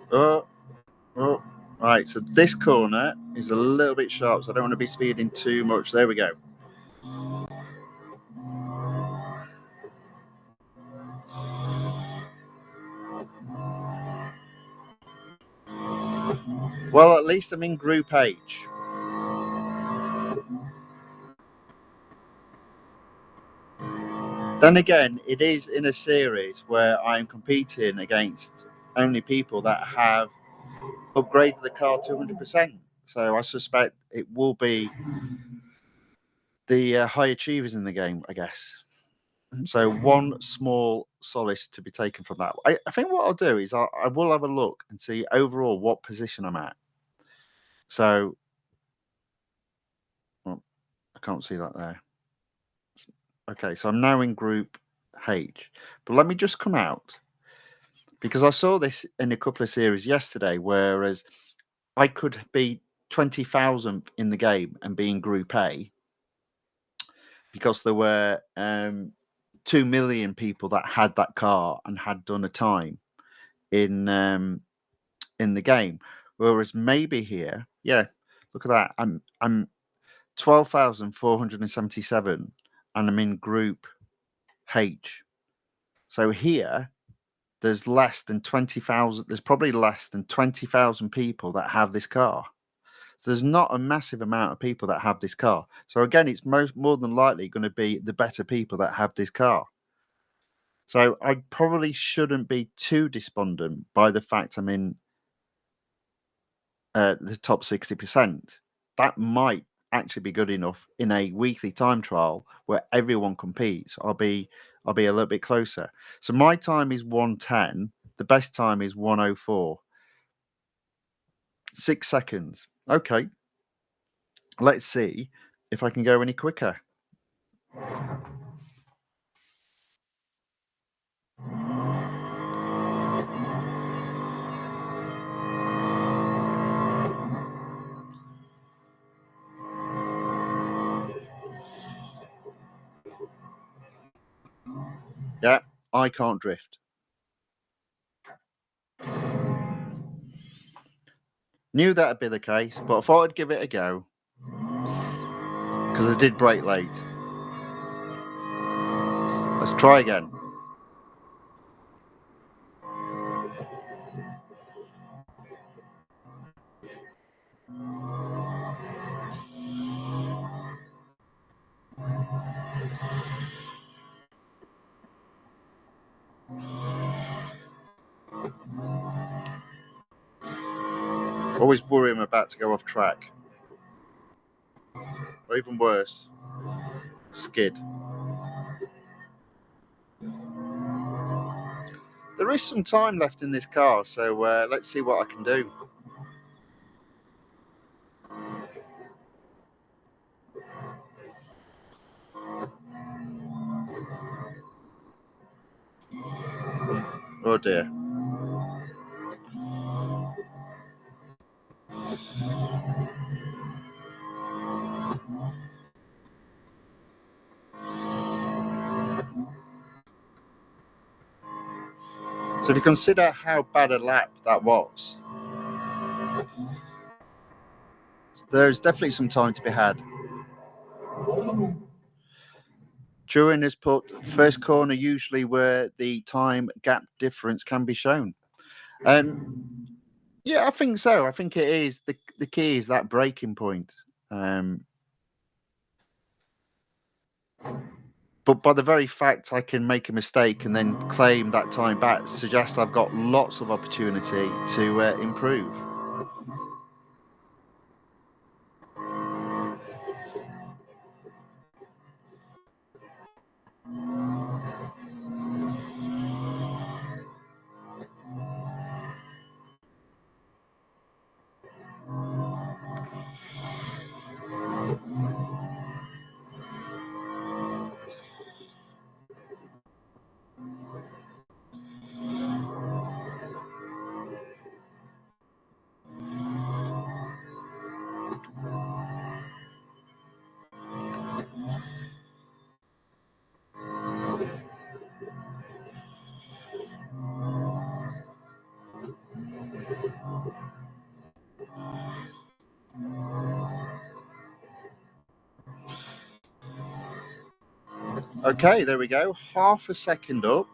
Oh, oh. Right, so this corner is a little bit sharp, so I don't want to be speeding too much. There we go. Well, at least I'm in Group H. Then again, it is in a series where I'm competing against only people that have upgraded the car 200%. So I suspect it will be the high achievers in the game, I guess. So one small solace to be taken from that. I think what I'll do is I will have a look and see overall what position I'm at. So, well, I can't see that there. Okay, so I'm now in Group H. But let me just come out because I saw this in a couple of series yesterday, whereas I could be 20,000th in the game and be in Group A, because there were 2 million people that had that car and had done a time in the game. Whereas maybe here, yeah, look at that. I'm 12,477 and I'm in Group H. So here there's less than 20,000. There's probably less than 20,000 people that have this car. So there's not a massive amount of people that have this car. So again, it's more than likely going to be the better people that have this car. So I probably shouldn't be too despondent by the fact I'm in the top 60%. That might actually be good enough in a weekly time trial where everyone competes. I'll be a little bit closer. So my time is 1:10. The best time is 1:04. 6 seconds. Okay. Let's see if I can go any quicker. Yeah, I can't drift. Knew that'd be the case, but I thought I'd give it a go because I did brake late. Let's try again. Always worry I'm about to go off track. Or even worse, skid. There is some time left in this car, so let's see what I can do. Oh dear. So if you consider how bad a lap that was, there's definitely some time to be had. Turing has put first corner usually where the time gap difference can be shown. Yeah, I think so. I think it is. The key is that breaking point. But by the very fact I can make a mistake and then claim that time back suggests I've got lots of opportunity to improve. Okay, there we go. Half a second up.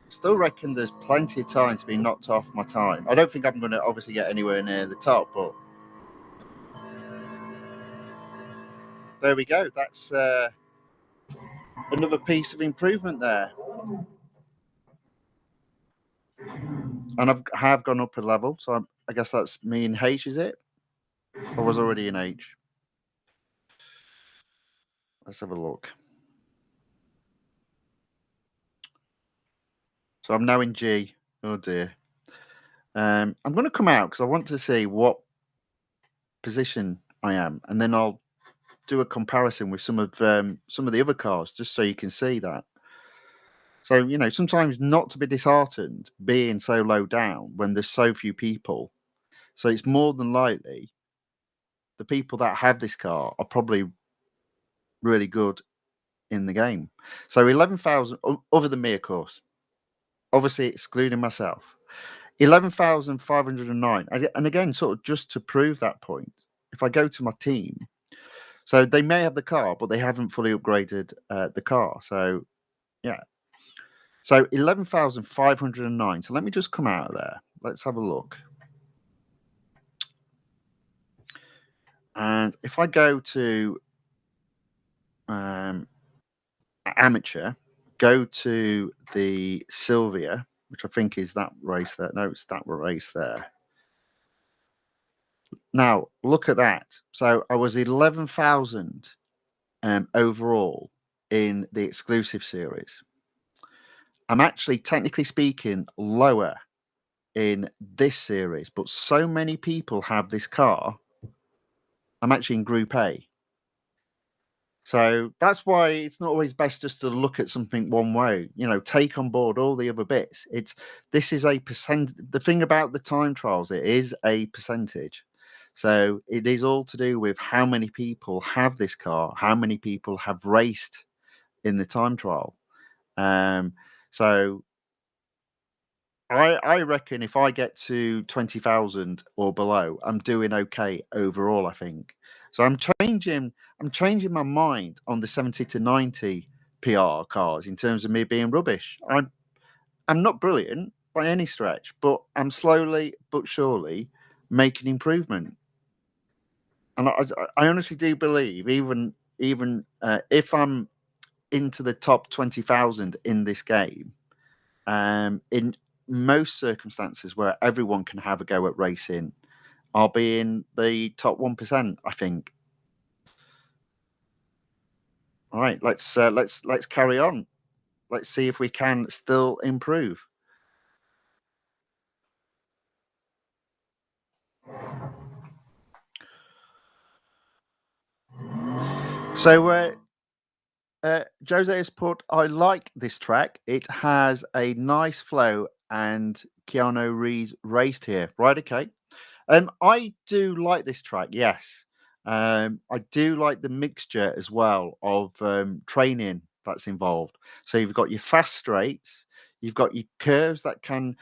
Still reckon there's plenty of time to be knocked off my time. I don't think I'm going to obviously get anywhere near the top, but there we go. That's another piece of improvement there. And have gone up a level, so I guess that's me in H, is it? I was already in H. Let's have a look. So I'm now in G. Oh dear. I'm going to come out because I want to see what position I am, and then I'll do a comparison with some of the other cars, just so you can see that. So sometimes not to be disheartened being so low down when there's so few people. So it's more than likely the people that have this car are probably really good in the game. So 11,000, other than me, of course, obviously excluding myself, 11,509. And again, sort of just to prove that point, if I go to my team, so they may have the car, but they haven't fully upgraded the car. So, yeah. So 11,509. So let me just come out of there. Let's have a look. And if I go to amateur, go to the Sylvia, which I think is that race there. No, it's that race there. Now, look at that. So I was 11,000 overall in the exclusive series. I'm actually, technically speaking, lower in this series, but so many people have this car. I'm actually in Group A. So that's why it's not always best just to look at something one way, take on board all the other bits. This is a percent. The thing about the time trials, it is a percentage. So it is all to do with how many people have this car, how many people have raced in the time trial. So I reckon if I get to 20,000 or below, I'm doing okay overall, I think. So I'm changing my mind on the 70 to 90 PR cars in terms of me being rubbish. I'm not brilliant by any stretch, but I'm slowly but surely making improvement. And I honestly do believe even if I'm into the top 20,000 in this game, in most circumstances where everyone can have a go at racing, I'll be in the top 1%, I think. All right, let's carry on. Let's see if we can still improve. So Jose has put, I like this track. It has a nice flow and Keanu Reeves raced here. Right, okay. I do like this track, yes. I do like the mixture as well of training that's involved. So you've got your fast straights, you've got your curves that can,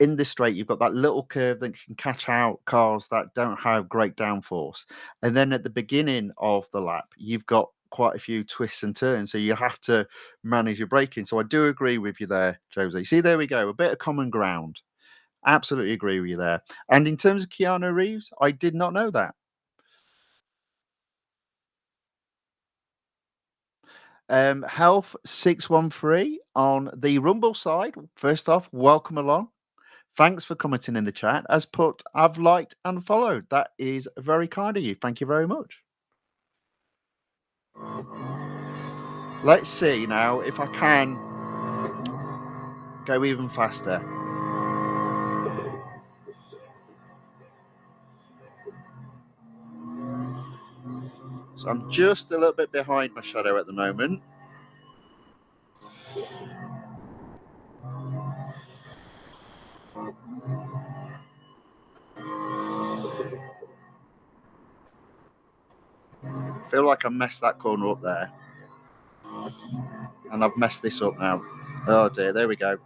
in the straight, you've got that little curve that can catch out cars that don't have great downforce. And then at the beginning of the lap, you've got quite a few twists and turns. So you have to manage your braking. So I do agree with you there, Jose. See, there we go, a bit of common ground. Absolutely agree with you there. And in terms of Keanu Reeves, I did not know that. Health 613 on the Rumble side. First off, welcome along. Thanks for commenting in the chat. As put, I've liked and followed. That is very kind of you. Thank you very much. Let's see now if I can go even faster. So I'm just a little bit behind my shadow at the moment. I feel like I messed that corner up there. And I've messed this up now. Oh dear, there we go.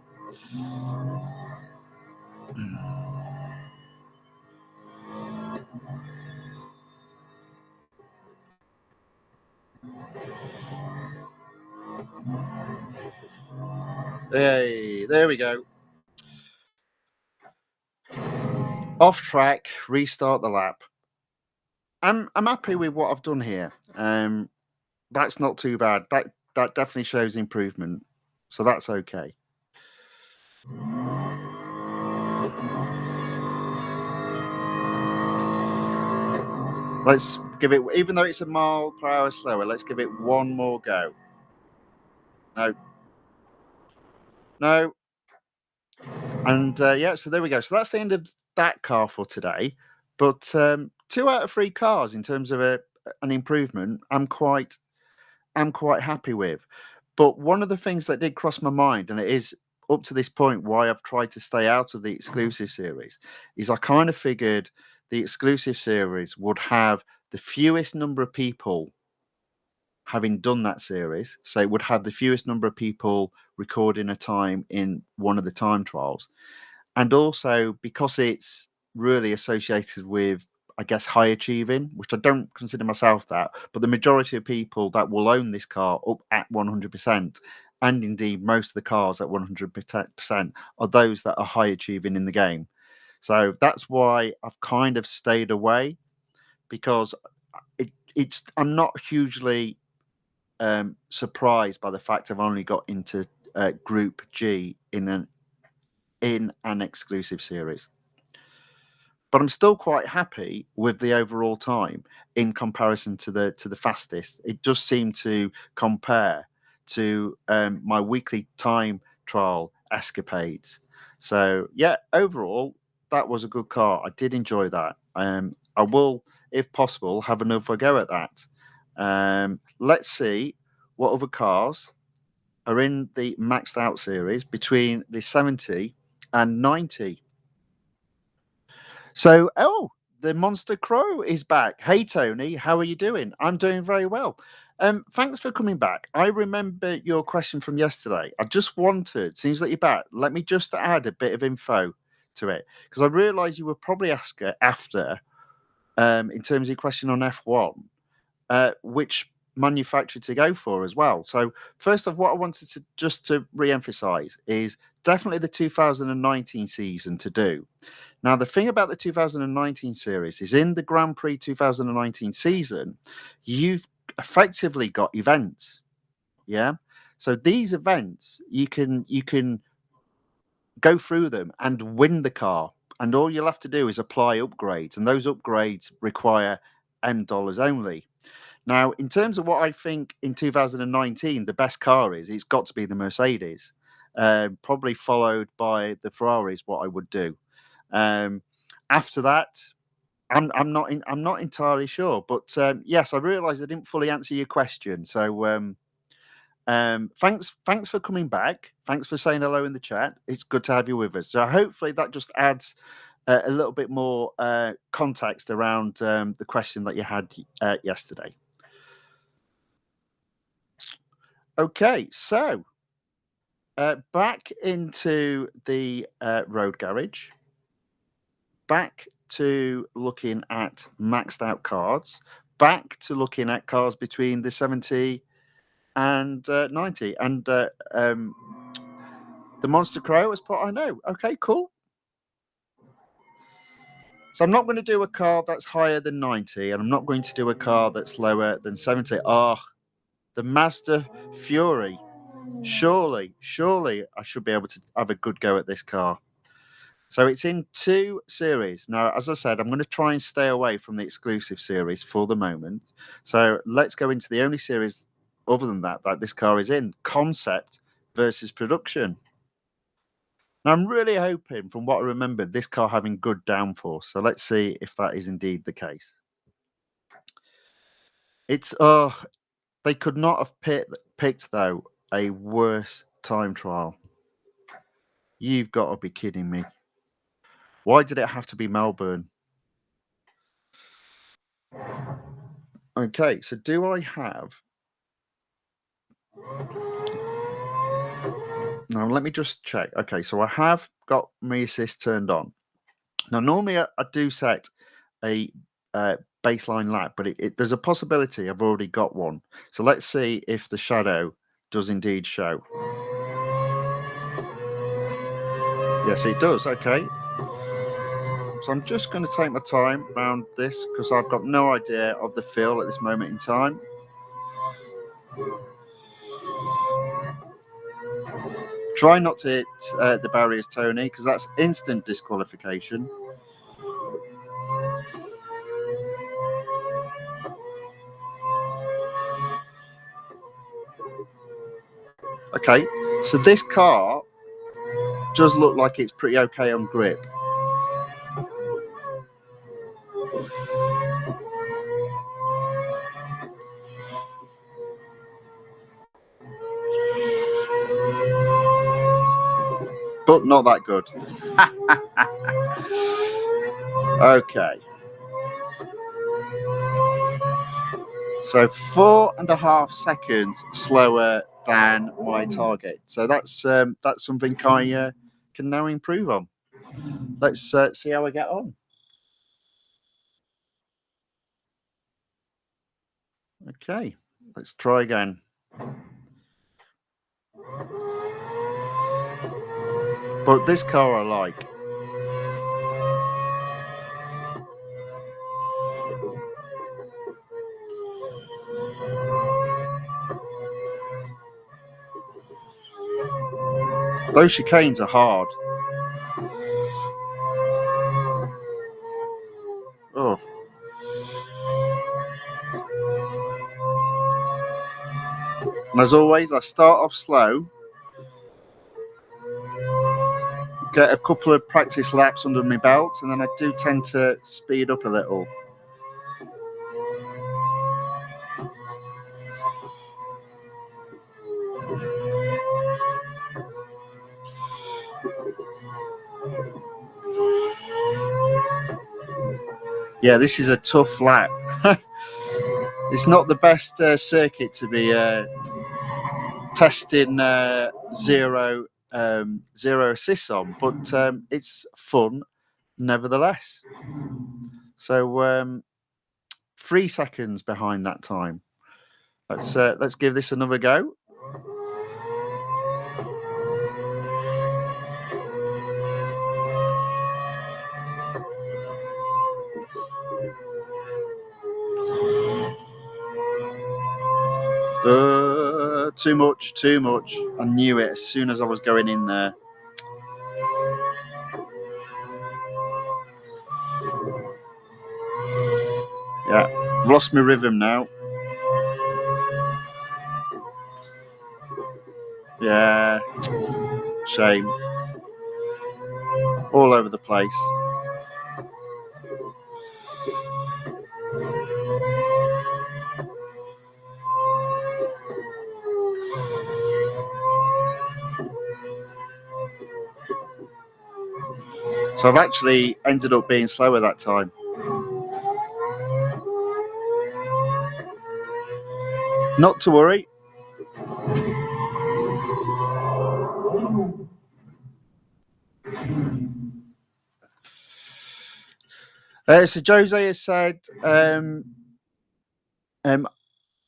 Hey, there we go. Off track, restart the lap. I'm happy with what I've done here. That's not too bad. That definitely shows improvement. So that's okay. Let's give it, even though it's a mile per hour slower, let's give it one more go. No. No. And yeah, so there we go. So that's the end of that car for today. But 2 out of 3 cars in terms of an improvement, I'm quite happy with. But one of the things that did cross my mind, and it is up to this point, why I've tried to stay out of the exclusive series is I kind of figured the exclusive series would have the fewest number of people having done that series. So it would have the fewest number of people recording a time in one of the time trials. And also because it's really associated with, I guess, high achieving, which I don't consider myself that, but the majority of people that will own this car up at 100%, and indeed most of the cars at 100%, are those that are high achieving in the game. So that's why I've kind of stayed away, because I'm not hugely surprised by the fact I've only got into Group G in an exclusive series. But I'm still quite happy with the overall time in comparison to the fastest. It does seem to compare to my weekly time trial escapades. So yeah, overall that was a good car. I did enjoy that. I will, if possible, have another go at that. Let's see what other cars are in the maxed out series between the 70 and 90. So, the Monster Crow is back. Hey, Tony, how are you doing? I'm doing very well. Thanks for coming back. I remember your question from yesterday. I just wanted, seems like you're back. Let me just add a bit of info to it, because I realised you were probably asking after, in terms of your question on F1, which manufacturer to go for as well. So, first of what I wanted to just to re-emphasize is definitely the 2019 season to do. Now, the thing about the 2019 series is in the Grand Prix 2019 season, you've effectively got events. Yeah. So these events, you can go through them and win the car. And all you'll have to do is apply upgrades. And those upgrades require $M only. Now, in terms of what I think in 2019, the best car is, it's got to be the Mercedes, probably followed by the Ferraris, what I would do. After that, I'm not entirely sure, but yes, I realise I didn't fully answer your question. So thanks for coming back. Thanks for saying hello in the chat. It's good to have you with us. So hopefully that just adds a little bit more context around the question that you had yesterday. Okay, so back into the road garage. Back to looking at maxed out cards, back to looking at cars between the 70 and 90. And the Monster Crow was put, I know. Okay, cool. So I'm not going to do a car that's higher than 90, and I'm not going to do a car that's lower than 70. The Mazda Fury. Surely I should be able to have a good go at this car. So it's in two series. Now, as I said, I'm going to try and stay away from the exclusive series for the moment. So let's go into the only series other than that this car is in, concept versus production. Now, I'm really hoping, from what I remember, this car having good downforce. So let's see if that is indeed the case. It's, they could not have picked, though, a worse time trial. You've got to be kidding me. Why did it have to be Melbourne? Okay, so do I have... Now, let me just check. Okay, so I have got my assist turned on. Now, normally I do set a baseline lap, but there's a possibility I've already got one. So let's see if the shadow does indeed show. Yes, it does. Okay. So I'm just going to take my time around this because I've got no idea of the feel at this moment in time. Try not to hit the barriers, Tony, because that's instant disqualification. Okay, so this car does look like it's pretty okay on grip. Oh, not that good. Okay. So 4.5 seconds slower than my target. So that's something I can now improve on. Let's see how I get on. Okay, let's try again. But this car I like. Those chicanes are hard. Oh. And as always, I start off slow, get a couple of practice laps under my belt, and then I do tend to speed up a little. Yeah, this is a tough lap. It's not the best circuit to be testing zero assists on, but it's fun nevertheless. So 3 seconds behind that time. Let's give this another go. Too much. I knew it as soon as I was going in there. Yeah, lost my rhythm now. Yeah, shame. All over the place. So I've actually ended up being slower that time. Not to worry. So Jose has said, I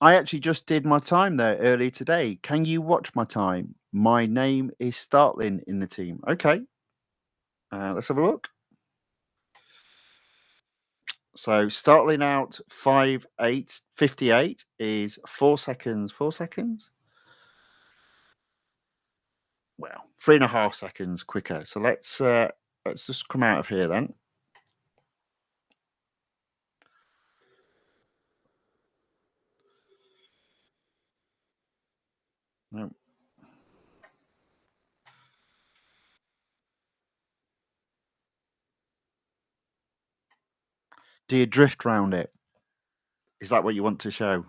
actually just did my time there earlier today. Can you watch my time? My name is Startling in the team. Okay. Let's have a look. So Startling out 5:8:58 is 4 seconds. 4 seconds? Well, 3.5 seconds quicker. So let's just come out of here then. No. Do you drift round it? Is that what you want to show?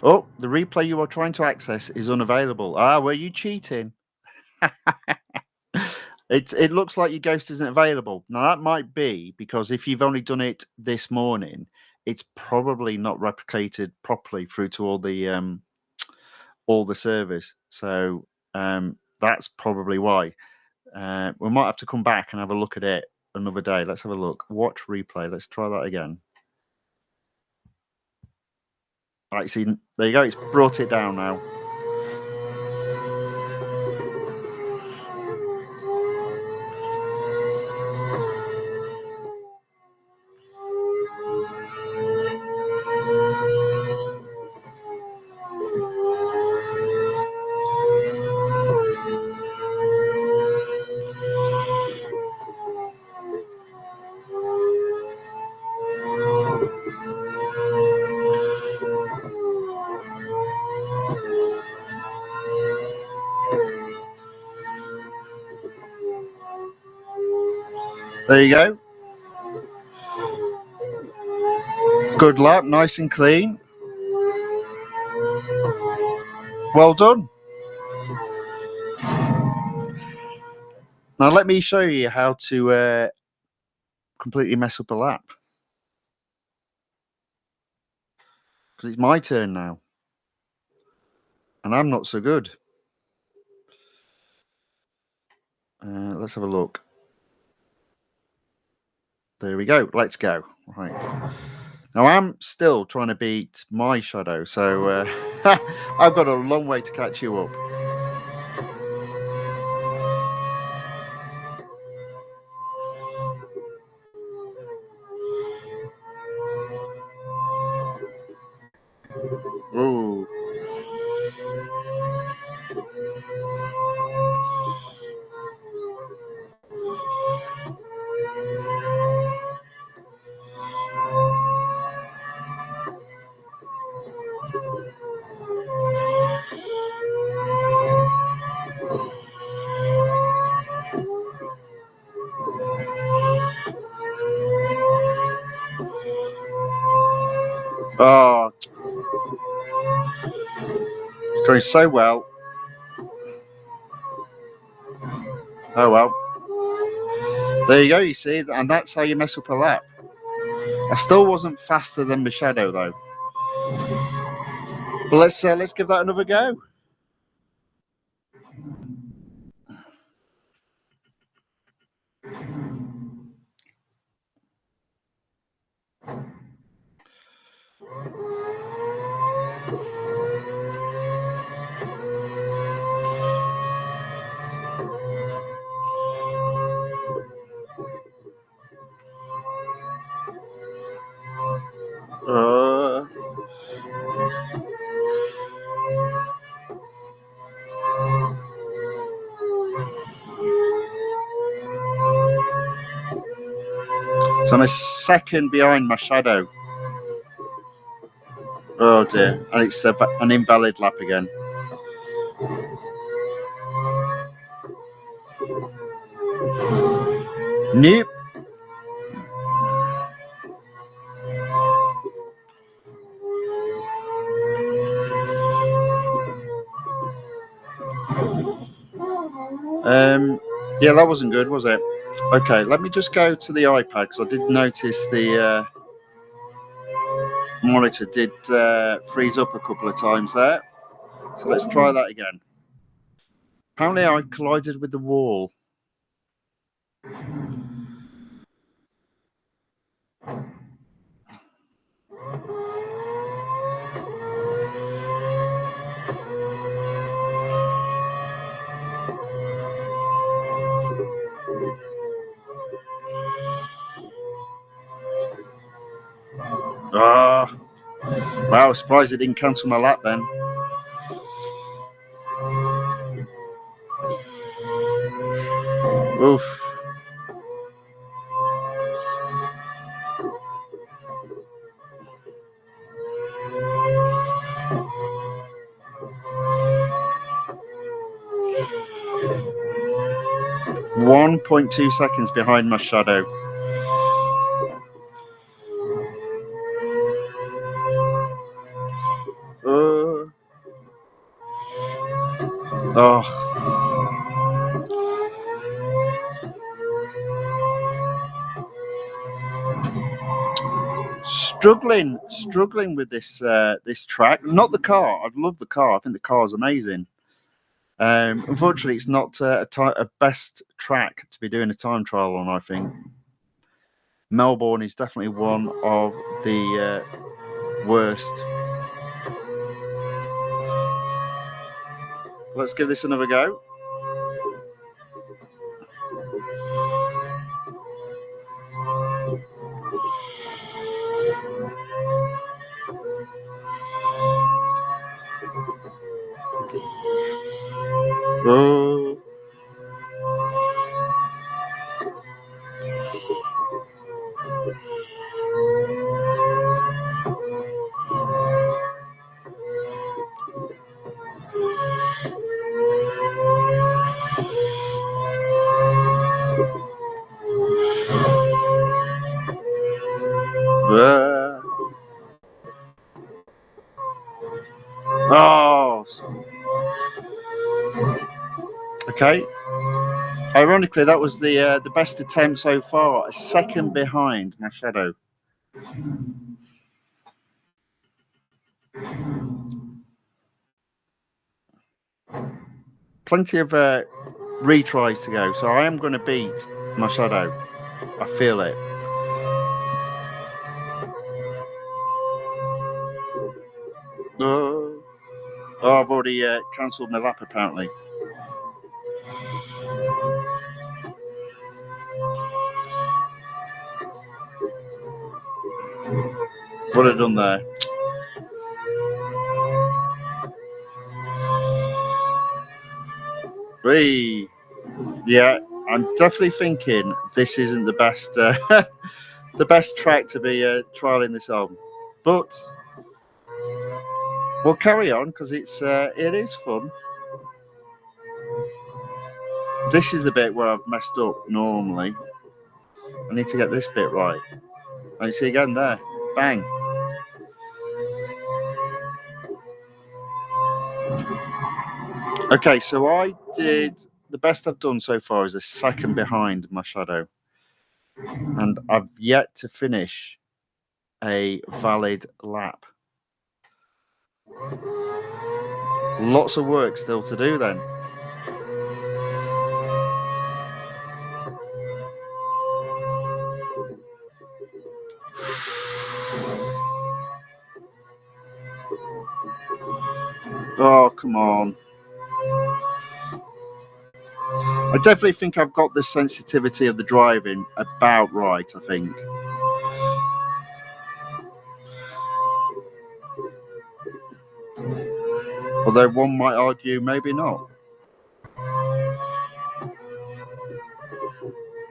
Oh, the replay you are trying to access is unavailable. Ah, were you cheating? It looks like your ghost isn't available. Now that might be because if you've only done it this morning, it's probably not replicated properly through to all the servers. So that's probably why. We might have to come back and have a look at it another day. Let's have a look. Watch replay. Let's try that again. All right, see, there you go. It's brought it down now. There you go. Good lap, nice and clean. Well done. Now let me show you how to completely mess up a lap. Because it's my turn now. And I'm not so good. Let's have a look. There we go. Let's go. Right. Now I'm still trying to beat my shadow, so I've got a long way to catch you up. Ooh. Oh, it's going so well. Oh well. There you go, you see, and that's how you mess up a lap. I still wasn't faster than my shadow though. But let's give that another go. Uh, so I'm a second behind my shadow. Oh dear, and it's an invalid lap again. Nope. Yeah, that wasn't good, was it? Okay, let me just go to the iPad because I did notice the monitor did freeze up a couple of times there. So let's try that again. Apparently I collided with the wall. Ah, wow, surprised it didn't cancel my lap then. Oof. .2 seconds behind my shadow. Oh. Struggling with this track. Not the car. I love the car. I think the car is amazing. Unfortunately, it's not a best track to be doing a time trial on. I think Melbourne is definitely one of the worst. Let's give this another go. Oh. Oh. Okay. Ironically, that was the best attempt so far. A second behind my shadow. Plenty of retries to go, so I am going to beat my shadow. I feel it. Oh, I've already cancelled my lap apparently. What have I done there? Hey, yeah, I'm definitely thinking this isn't the best the best track to be trialing this on, but we'll carry on because it is fun. This is the bit where I've messed up normally. I need to get this bit right. And you see again there, bang. Okay, so I did the best I've done so far is a second behind my shadow, and I've yet to finish a valid lap. Lots of work still to do then. Oh, come on. I definitely think I've got the sensitivity of the driving about right, I think. Although one might argue maybe not.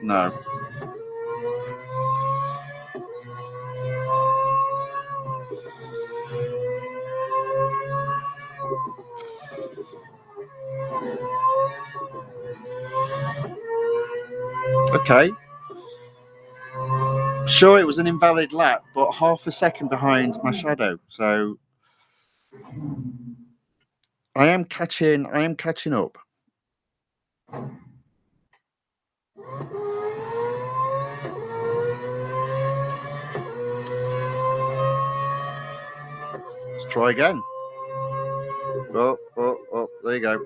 No. Okay. Sure, it was an invalid lap, but half a second behind my shadow. So I am catching up. Let's try again. Oh, there you go.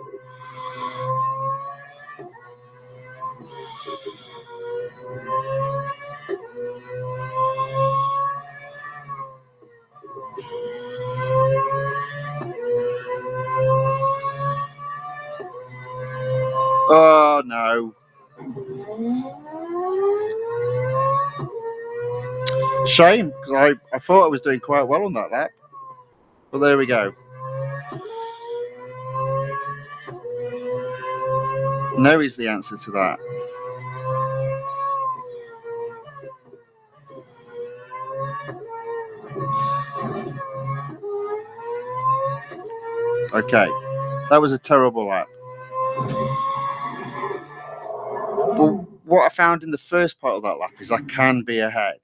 Oh, no. Shame, because I thought I was doing quite well on that lap. But there we go. No is the answer to that. Okay, that was a terrible lap. But what I found in the first part of that lap is I can be ahead.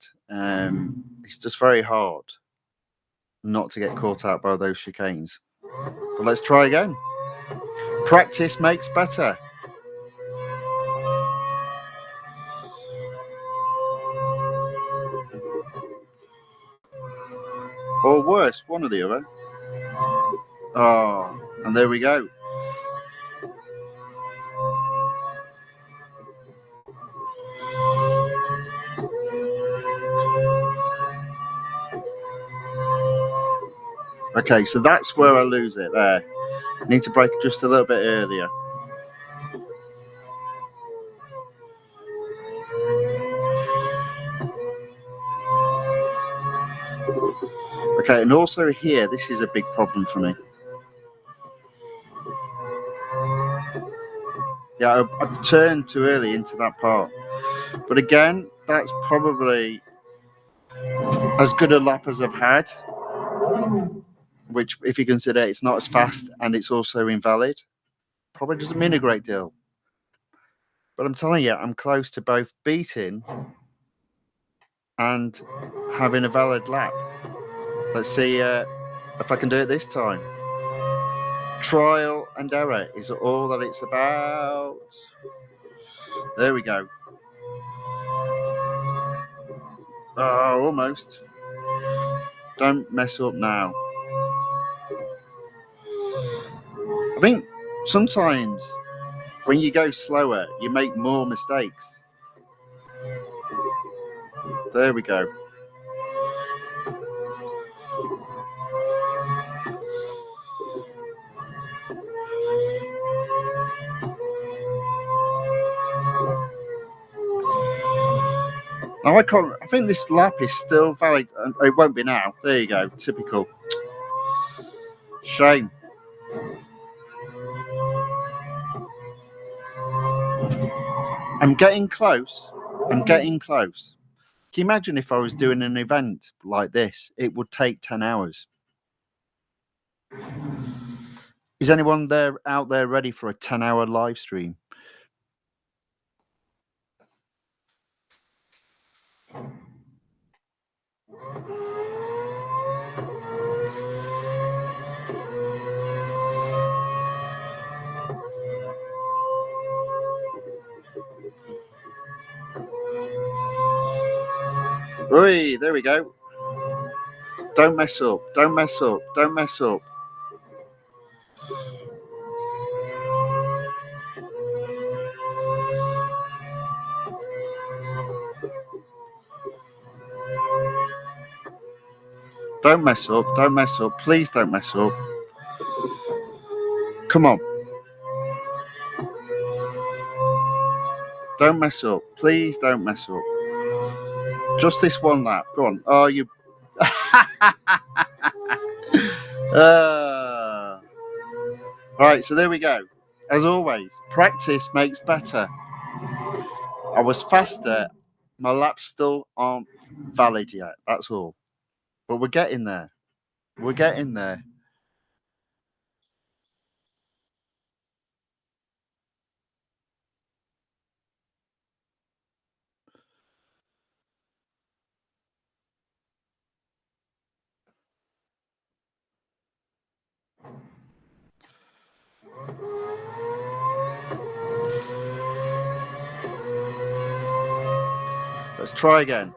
It's just very hard not to get caught out by those chicanes. But let's try again. Practice makes better. Or worse, one or the other. Oh, and there we go. Okay, so that's where I lose it there. I need to brake just a little bit earlier. Okay, and also here, this is a big problem for me. Yeah, I turned too early into that part. But again, that's probably as good a lap as I've had, which, if you consider it's not as fast and it's also invalid, probably doesn't mean a great deal. But I'm telling you, I'm close to both beating and having a valid lap. Let's see if I can do it this time. Trial and error is all that it's about. There we go. Oh, almost. Don't mess up now. I think sometimes when you go slower, you make more mistakes. There we go. Now I can't. I think this lap is still valid. It won't be now. There you go. Typical. Shame. I'm getting close. I'm getting close. Can you imagine if I was doing an event like this? It would take 10 hours. Is anyone there out there ready for a 10-hour live stream? Oi, there we go. Don't mess up. Don't mess up. Don't mess up. Don't mess up. Don't mess up. Please don't mess up. Come on. Don't mess up. Please don't mess up. Just this one lap. Go on. Oh, you. Right, so there we go. As always, practice makes better. I was faster. My laps still aren't valid yet. That's all. But we're getting there. We're getting there. Let's try again.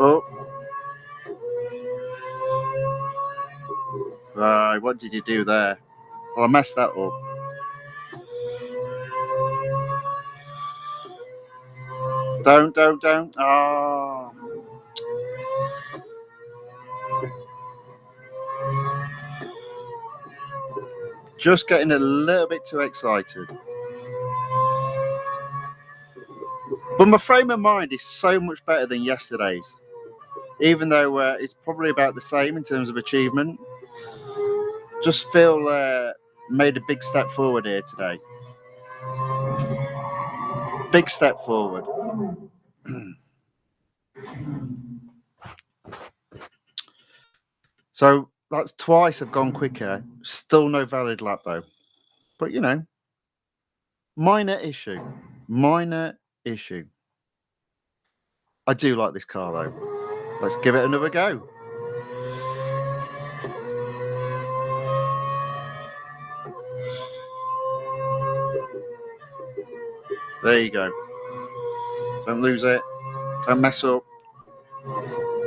Oh. Right, what did you do there? Well, I messed that up. Don't. Oh. Just getting a little bit too excited. But my frame of mind is so much better than yesterday's. Even though it's probably about the same in terms of achievement. Just feel made a big step forward here today. Big step forward. So that's twice I've gone quicker. Still no valid lap though. But you know, minor issue. Minor issue. I do like this car though. Let's give it another go. There you go. Don't lose it. Don't mess up.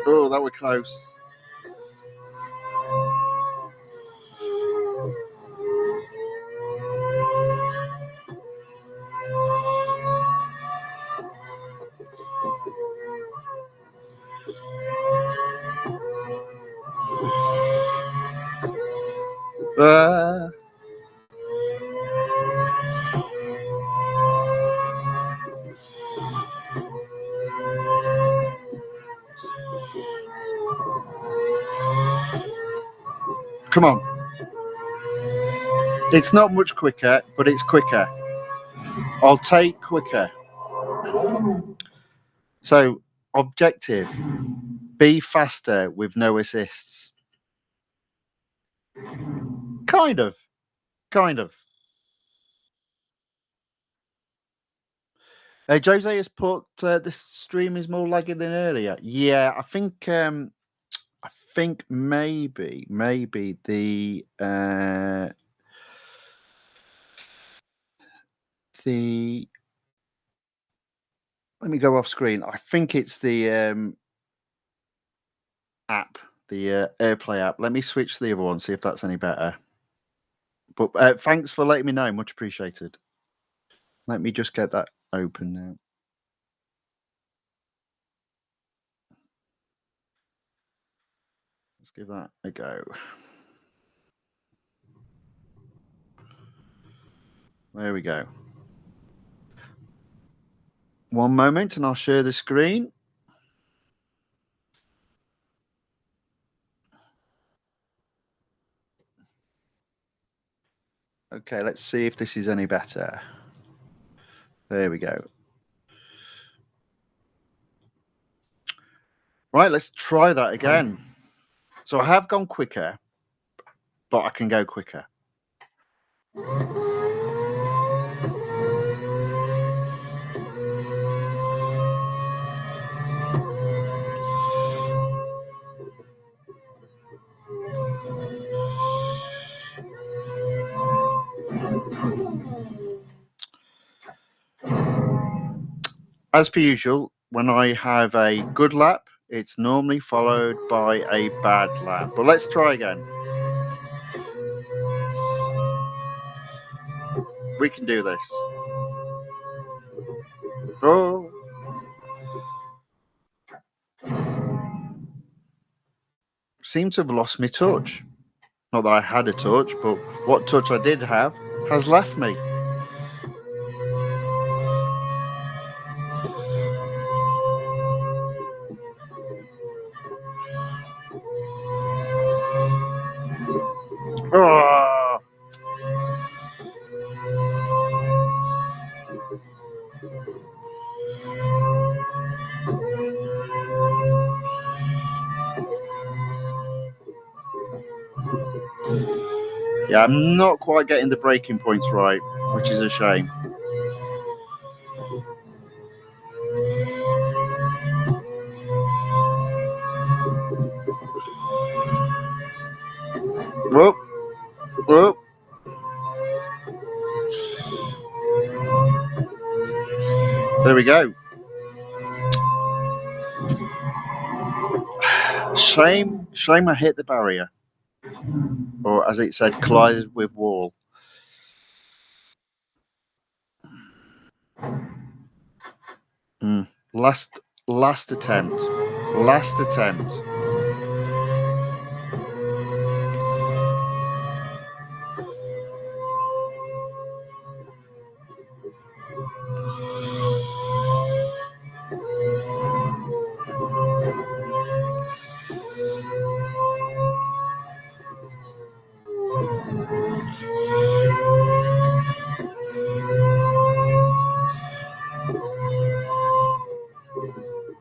Oh, that was close. Come on. It's not much quicker, but it's quicker. I'll take quicker. So, objective, be faster with no assists. Kind of. Jose has put this stream is more laggy than earlier. Yeah, I think think maybe the let me go off screen. I think it's the app, the AirPlay app. Let me switch to the other one, see if that's any better. But thanks for letting me know. Much appreciated. Let me just get that open now. Let's give that a go. There we go. One moment and I'll share the screen. Okay, let's see if this is any better. There we go. Right, let's try that again. So I have gone quicker, but I can go quicker. As per usual, when I have a good lap, it's normally followed by a bad lap. But let's try again. We can do this. Oh. Seem to have lost my touch. Not that I had a touch, but what touch I did have has left me. Oh. Yeah, I'm not quite getting the braking points right, which is a shame. Whoop, whoop. There we go. Shame I hit the barrier. Or as it said, collided with wall. Last attempt. Last attempt.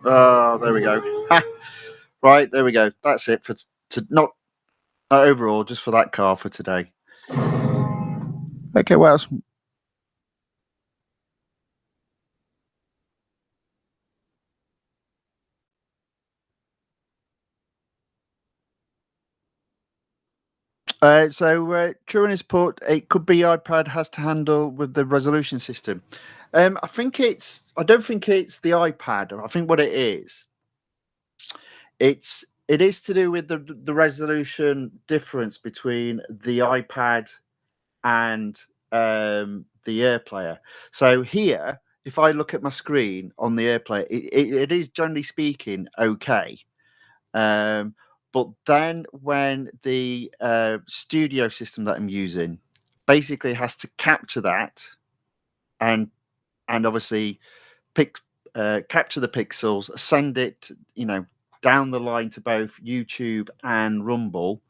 Oh, there we go. Right, there we go. That's it for not overall, just for that car for today. Okay, what else? Turing has put it could be iPad has to handle with the resolution system. I think I don't think it's the iPad. I think what it is to do with the resolution difference between the iPad and the AirPlayer. So here, if I look at my screen on the AirPlayer, it is generally speaking okay. But then when the studio system that I'm using basically has to capture that and obviously capture the pixels, send it, down the line to both YouTube and Rumble.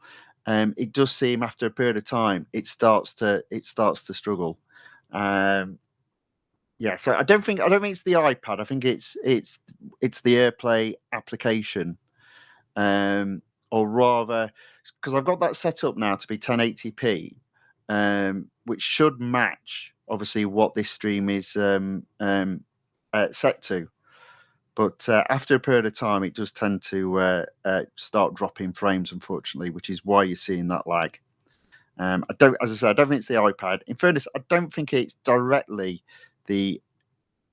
It does seem after a period of time it starts to struggle. Yeah, so I don't think it's the iPad. I think it's the AirPlay application, or rather, because I've got that set up now to be 1080p, which should match obviously what this stream is set to. But after a period of time, it does tend to start dropping frames, unfortunately, which is why you're seeing that lag. I don't, as I said, I don't think it's the iPad. In fairness, I don't think it's directly the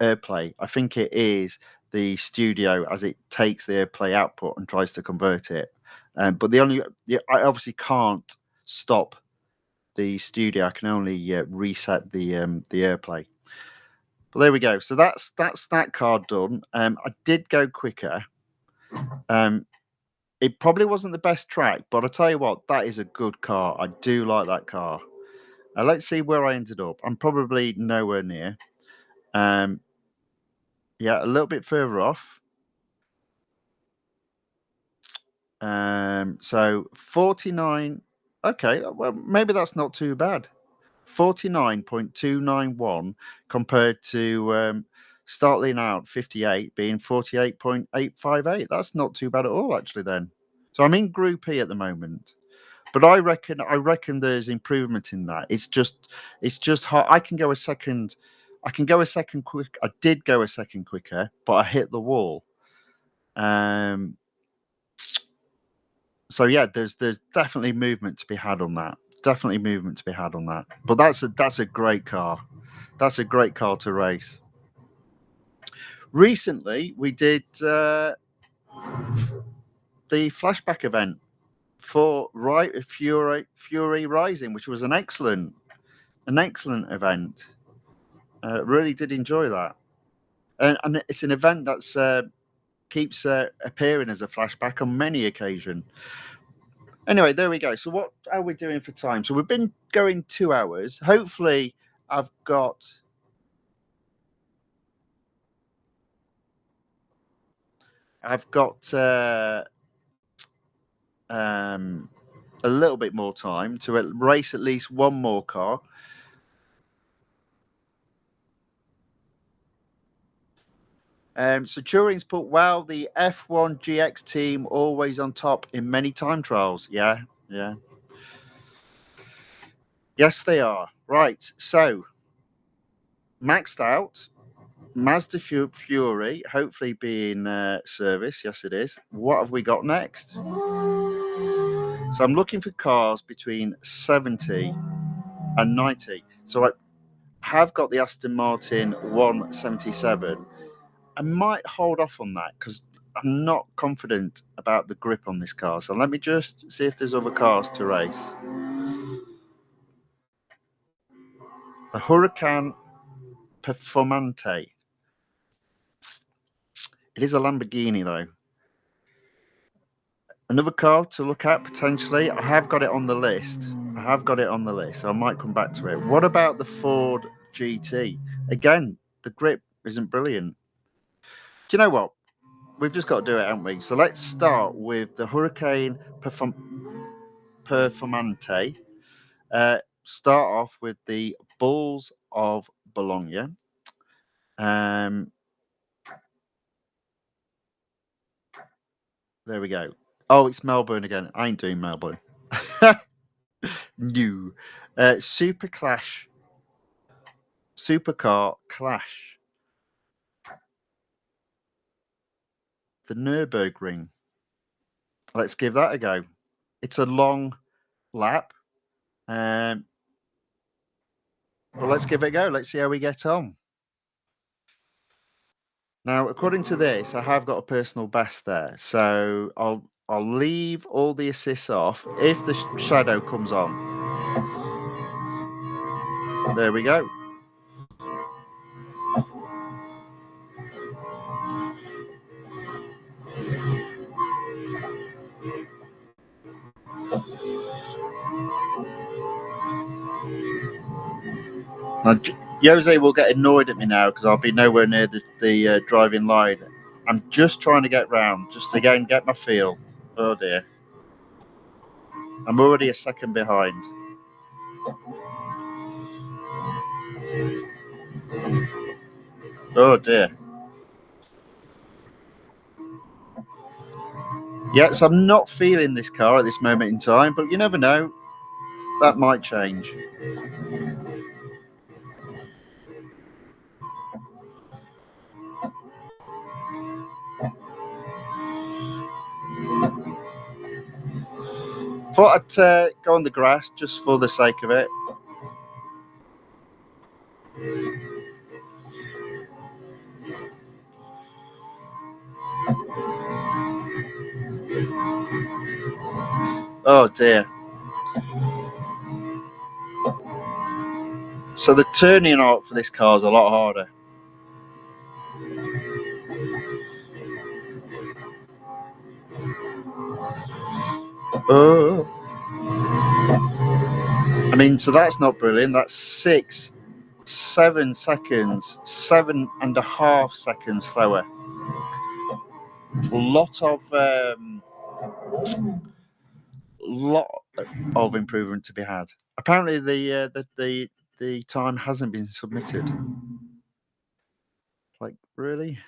AirPlay. I think it is the studio as it takes the AirPlay output and tries to convert it. But I obviously can't stop the studio. I can only reset the AirPlay. But there we go. So that's that card done. I did go quicker. It probably wasn't the best track, but I'll tell you what, that is a good car. I do like that car. Let's see where I ended up. I'm probably nowhere near. Yeah, a little bit further off. So 49. Okay, well, maybe that's not too bad. 49.291 compared to starting out 58 being 48.858. That's not too bad at all, actually. Then, so I'm in Group E at the moment, but I reckon there's improvement in that. It's just hard. I can go a second. I can go a second quick. I did go a second quicker, but I hit the wall. So yeah, there's definitely movement to be had on that. Definitely movement to be had on that. But that's a great car. That's a great car to race. Recently, we did the flashback event for Fury Rising, which was an excellent event. Really did enjoy that, and it's an event that's keeps appearing as a flashback on many occasions. Anyway, there we go. So what are we doing for time? So we've been going 2 hours. Hopefully, I've got a little bit more time to race at least one more car. So Turing's put, wow, the F1 GX team always on top in many time trials. Yeah. Yes, they are. Right. So maxed out. Mazda Fury, hopefully being service. Yes, it is. What have we got next? So I'm looking for cars between 70 and 90. So I have got the Aston Martin 177. I might hold off on that because I'm not confident about the grip on this car. So let me just see if there's other cars to race. The Huracan Performante. It is a Lamborghini though. Another car to look at potentially. I have got it on the list. So I might come back to it. What about the Ford GT? Again, the grip isn't brilliant. Do you know what? We've just got to do it, haven't we? So let's start with the Huracan Performante. Start off with the Bulls of Bologna. There we go. Oh, it's Melbourne again. I ain't doing Melbourne. New. Supercar Clash. The Nürburgring. Let's give that a go. It's a long lap. But let's give it a go. Let's see how we get on. Now, according to this, I have got a personal best there. So I'll leave all the assists off if the shadow comes on. There we go. Now, Jose will get annoyed at me now because I'll be nowhere near the driving line. I'm just trying to get round, just again get my feel. Oh dear. I'm already a second behind. Oh dear. Yeah, so I'm not feeling this car at this moment in time, but you never know. That might change. thought I'd go on the grass just for the sake of it. Oh dear. So the turning arc for this car is a lot harder. Oh. I mean, so that's not brilliant. That's 6, 7 seconds, 7.5 seconds slower. A lot of improvement to be had. Apparently, the time hasn't been submitted. Like, really?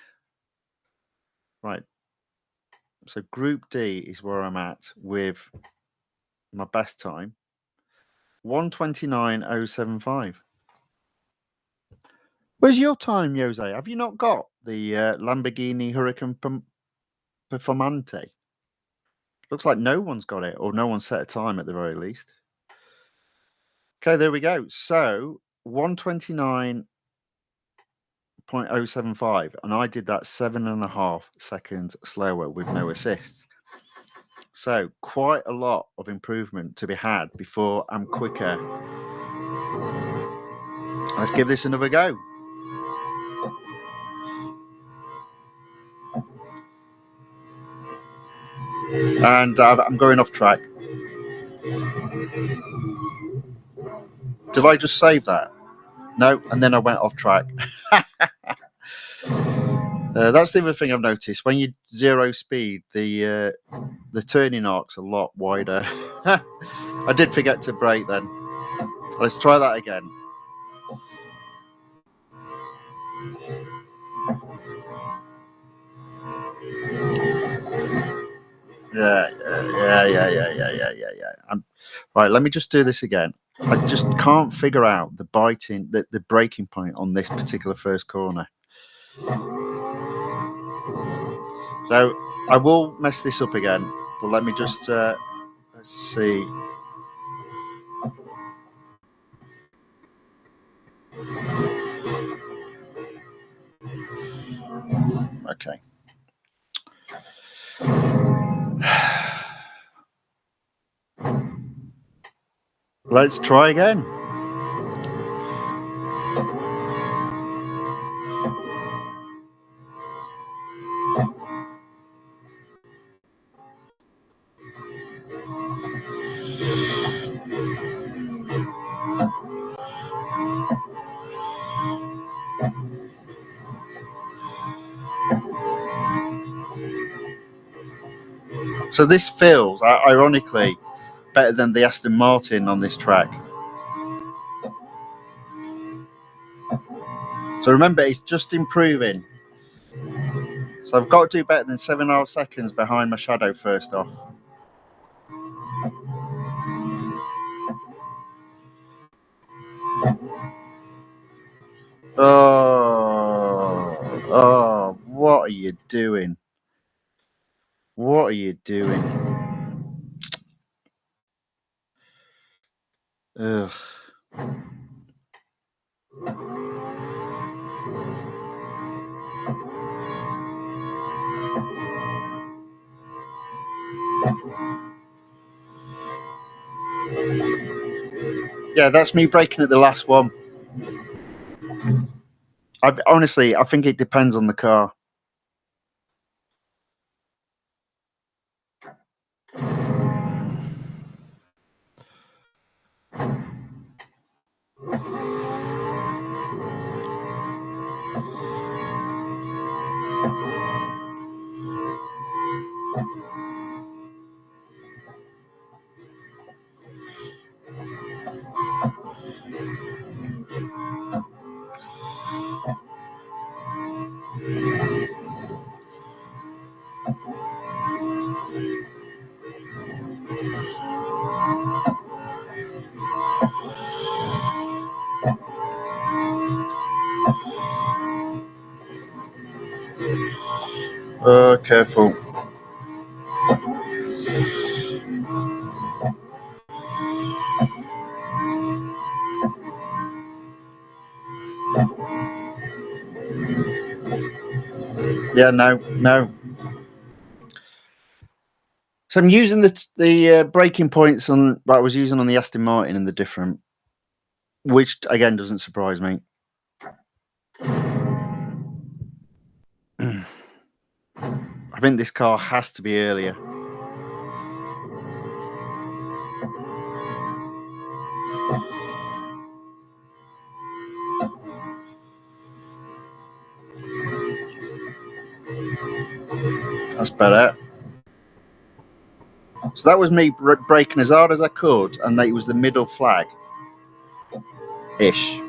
Right. So Group D is where I'm at with my best time. 1:29.075. Where's your time, Jose? Have you not got the Lamborghini Huracan Performante? Looks like no one's got it, or no one set a time at the very least. Okay, there we go. So 1:29.075, and I did that 7.5 seconds slower with no assists. So quite a lot of improvement to be had before I'm quicker. Let's give this another go. And I'm going off track. Did I just save that? No, and then I went off track. That's the other thing I've noticed. When you zero speed, the turning arc's a lot wider. I did forget to brake then. Let's try that again. Yeah. Right, let me just do this again. I just can't figure out the braking point on this particular first corner. So I will mess this up again, but let me just let's see. Okay. Let's try again. So this feels, ironically, better than the Aston Martin on this track. So remember, it's just improving. So I've got to do better than 7.5 seconds behind my shadow first off. Oh, what are you doing? What are you doing? Ugh. Yeah, that's me braking at the last one. Honestly, I think it depends on the car. Careful. Yeah, no, no. So I'm using the braking points on what I was using on the Aston Martin and the different, which again doesn't surprise me. I think this car has to be earlier. That's better. So that was me braking as hard as I could, and that it was the middle flag ish.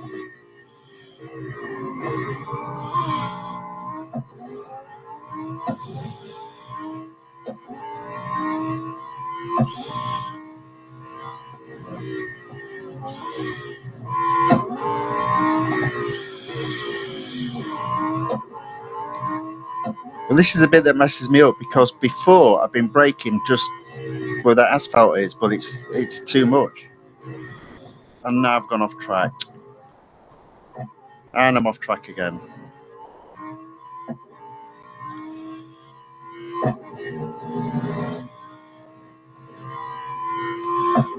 Well, this is the bit that messes me up because before I've been braking just where that asphalt is, but it's too much, and now I've gone off track, and I'm off track again.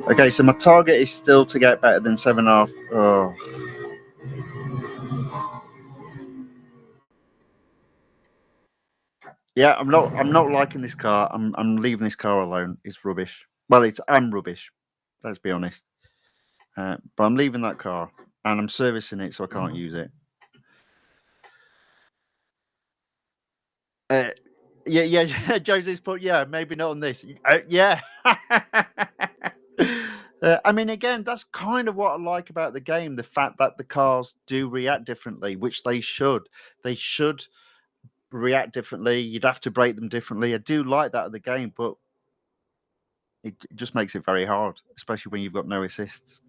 Okay, so my target is still to get better than 7.5. Oh. Yeah, I'm not liking this car. I'm leaving this car alone. It's rubbish. Well, I'm rubbish. Let's be honest. But I'm leaving that car and I'm servicing it, so I can't use it. Uh, yeah. Jose's put, yeah, maybe not on this. Yeah. I mean, again, that's kind of what I like about the game, the fact that the cars do react differently, which they should. They should react differently. You'd have to brake them differently. I do like that of the game, but it just makes it very hard, especially when you've got no assists.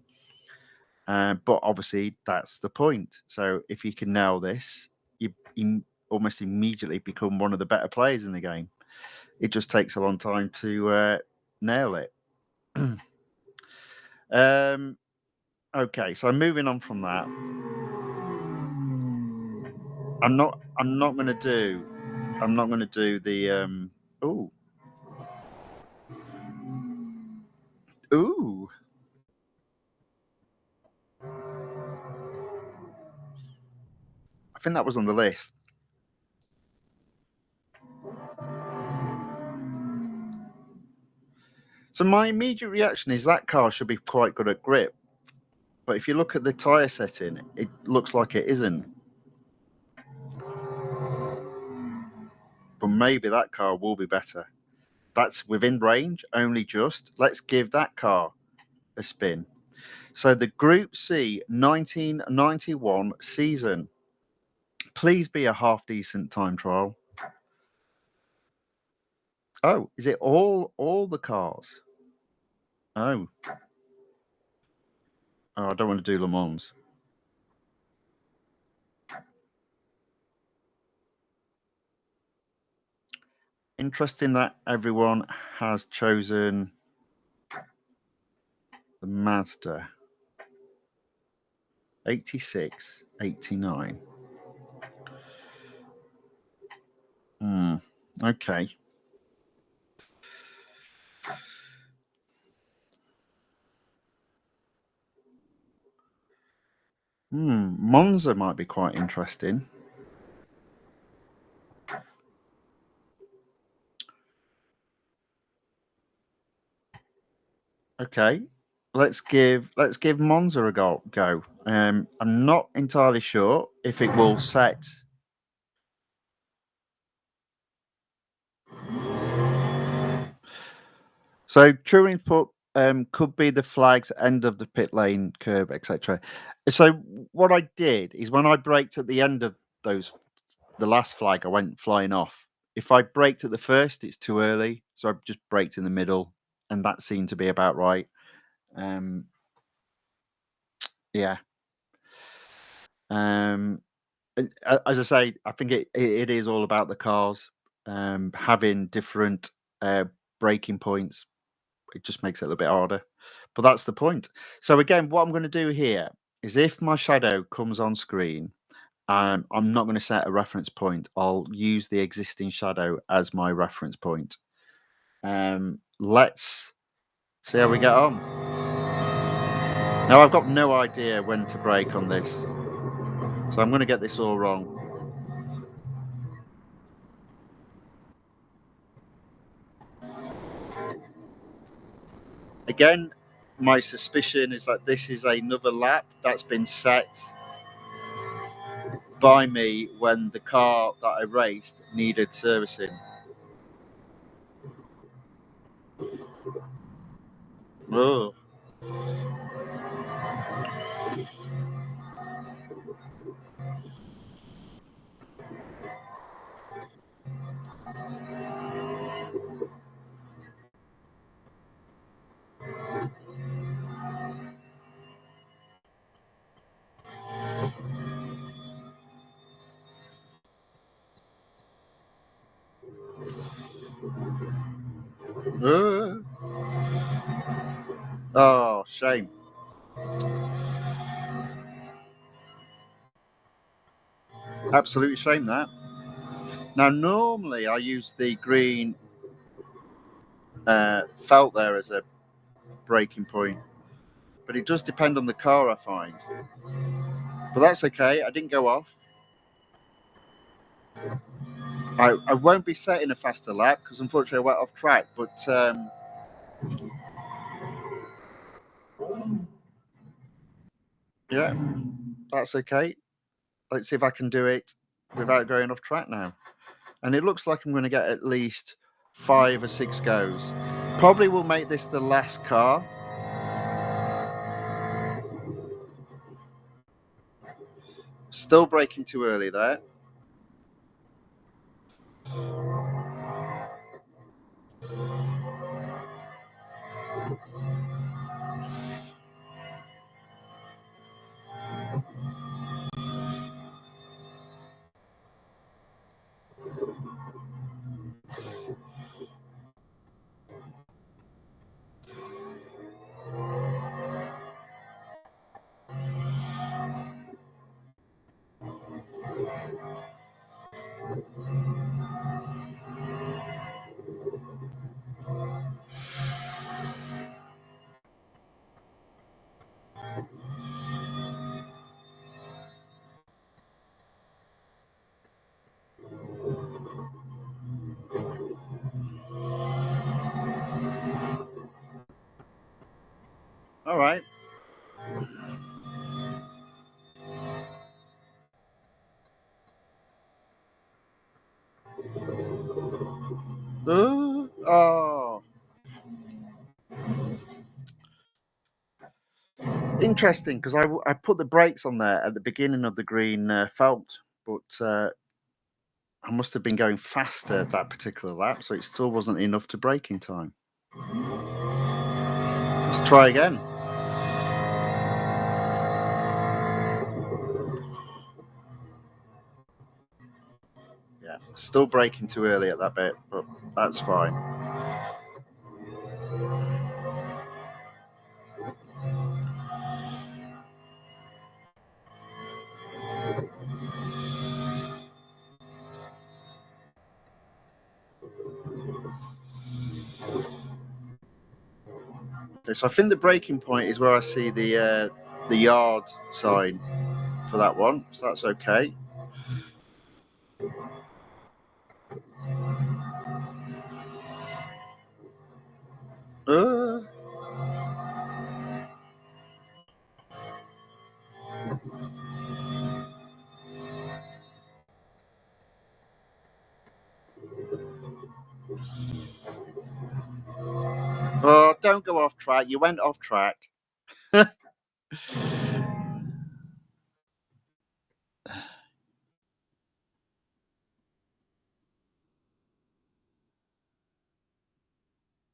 But obviously, that's the point. So if you can nail this, you almost immediately become one of the better players in the game. It just takes a long time to nail it. Okay, so moving on from that, I'm not. I'm not going to do. I'm not going to do the. Ooh. Ooh. I think that was on the list. So my immediate reaction is that car should be quite good at grip. But if you look at the tyre setting, it looks like it isn't. But maybe that car will be better. That's within range, only just. Let's give that car a spin. So the Group C 1991 season. Please be a half decent time trial. Oh, is it all the cars? Oh. Oh, I don't want to do Le Mans. Interesting that everyone has chosen the Mazda 86, 89. Okay. Monza might be quite interesting. Okay. Let's give Monza a go. I'm not entirely sure if it will set. So Turing put could be the flags end of the pit lane curb, etc. So what I did is when I braked at the end of the last flag, I went flying off. If I braked at the first, it's too early, so I just braked in the middle, and that seemed to be about right. Yeah. As I say, I think it is all about the cars having different braking points. It just makes it a little bit harder, but that's the point. So again, what I'm going to do here is if my shadow comes on screen, I'm not going to set a reference point. I'll use the existing shadow as my reference point. Let's see how we get on. Now, I've got no idea when to brake on this, so I'm going to get this all wrong. Again, my suspicion is that this is another lap that's been set by me when the car that I raced needed servicing. Oh. Oh, shame. Absolute shame that. Now, normally I use the green felt there as a braking point, but it does depend on the car, I find. But that's okay. I didn't go off. I won't be setting a faster lap because unfortunately I went off track, but yeah, that's okay. Let's see if I can do it without going off track now. And it looks like I'm going to get at least 5 or 6 goes. Probably will make this the last car. Still braking too early there. All right. Oh, interesting because I put the brakes on there at the beginning of the green felt, but I must have been going faster that particular lap, so it still wasn't enough to brake in time. Let's try again. Yeah, still braking too early at that bit, but that's fine. Okay, so I think the braking point is where I see the yard sign for that one, so that's okay. Uh, oh, don't go off track. You went off track.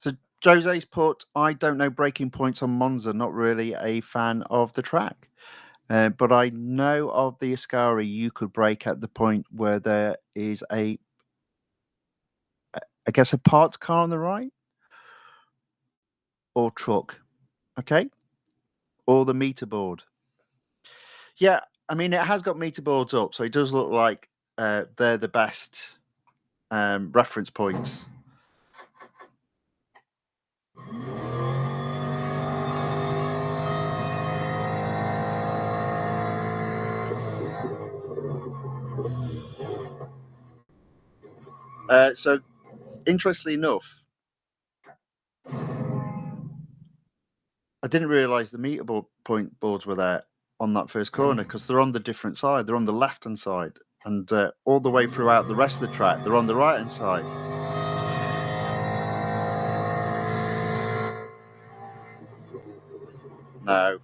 So Jose's put, I don't know braking points on Monza. Not really a fan of the track. But I know of the Ascari, you could brake at the point where there is I guess, a parked car on the right or truck. Okay. Or the meter board. Yeah. I mean, it has got meter boards up, so it does look like they're the best reference points. So, interestingly enough, I didn't realise the meter point boards were there on that first corner because they're on the different side. They're on the left-hand side, and all the way throughout the rest of the track, they're on the right-hand side. No.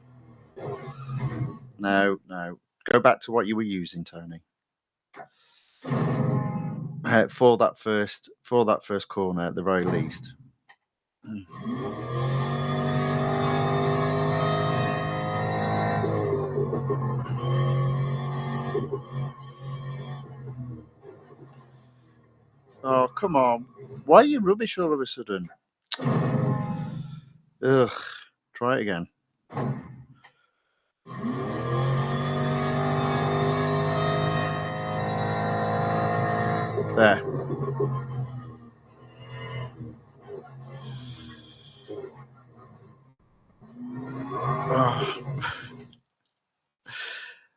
No, no. Go back to what you were using, Tony. For that first corner at the very least. Oh, come on. Why are you rubbish all of a sudden? Ugh. Try it again. There. Oh.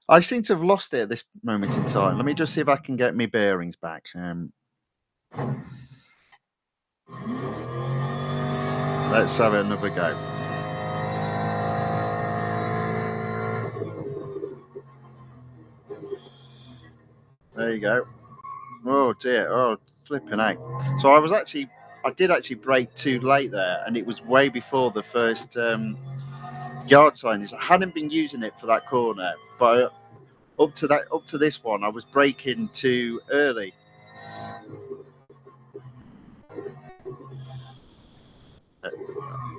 I seem to have lost it at this moment in time. Let me just see if I can get my bearings back. Let's have another go. There you go. Oh dear. Oh, flipping out. So I did actually brake too late there, and it was way before the first yard signage. I hadn't been using it for that corner, but up to this one, I was braking too early.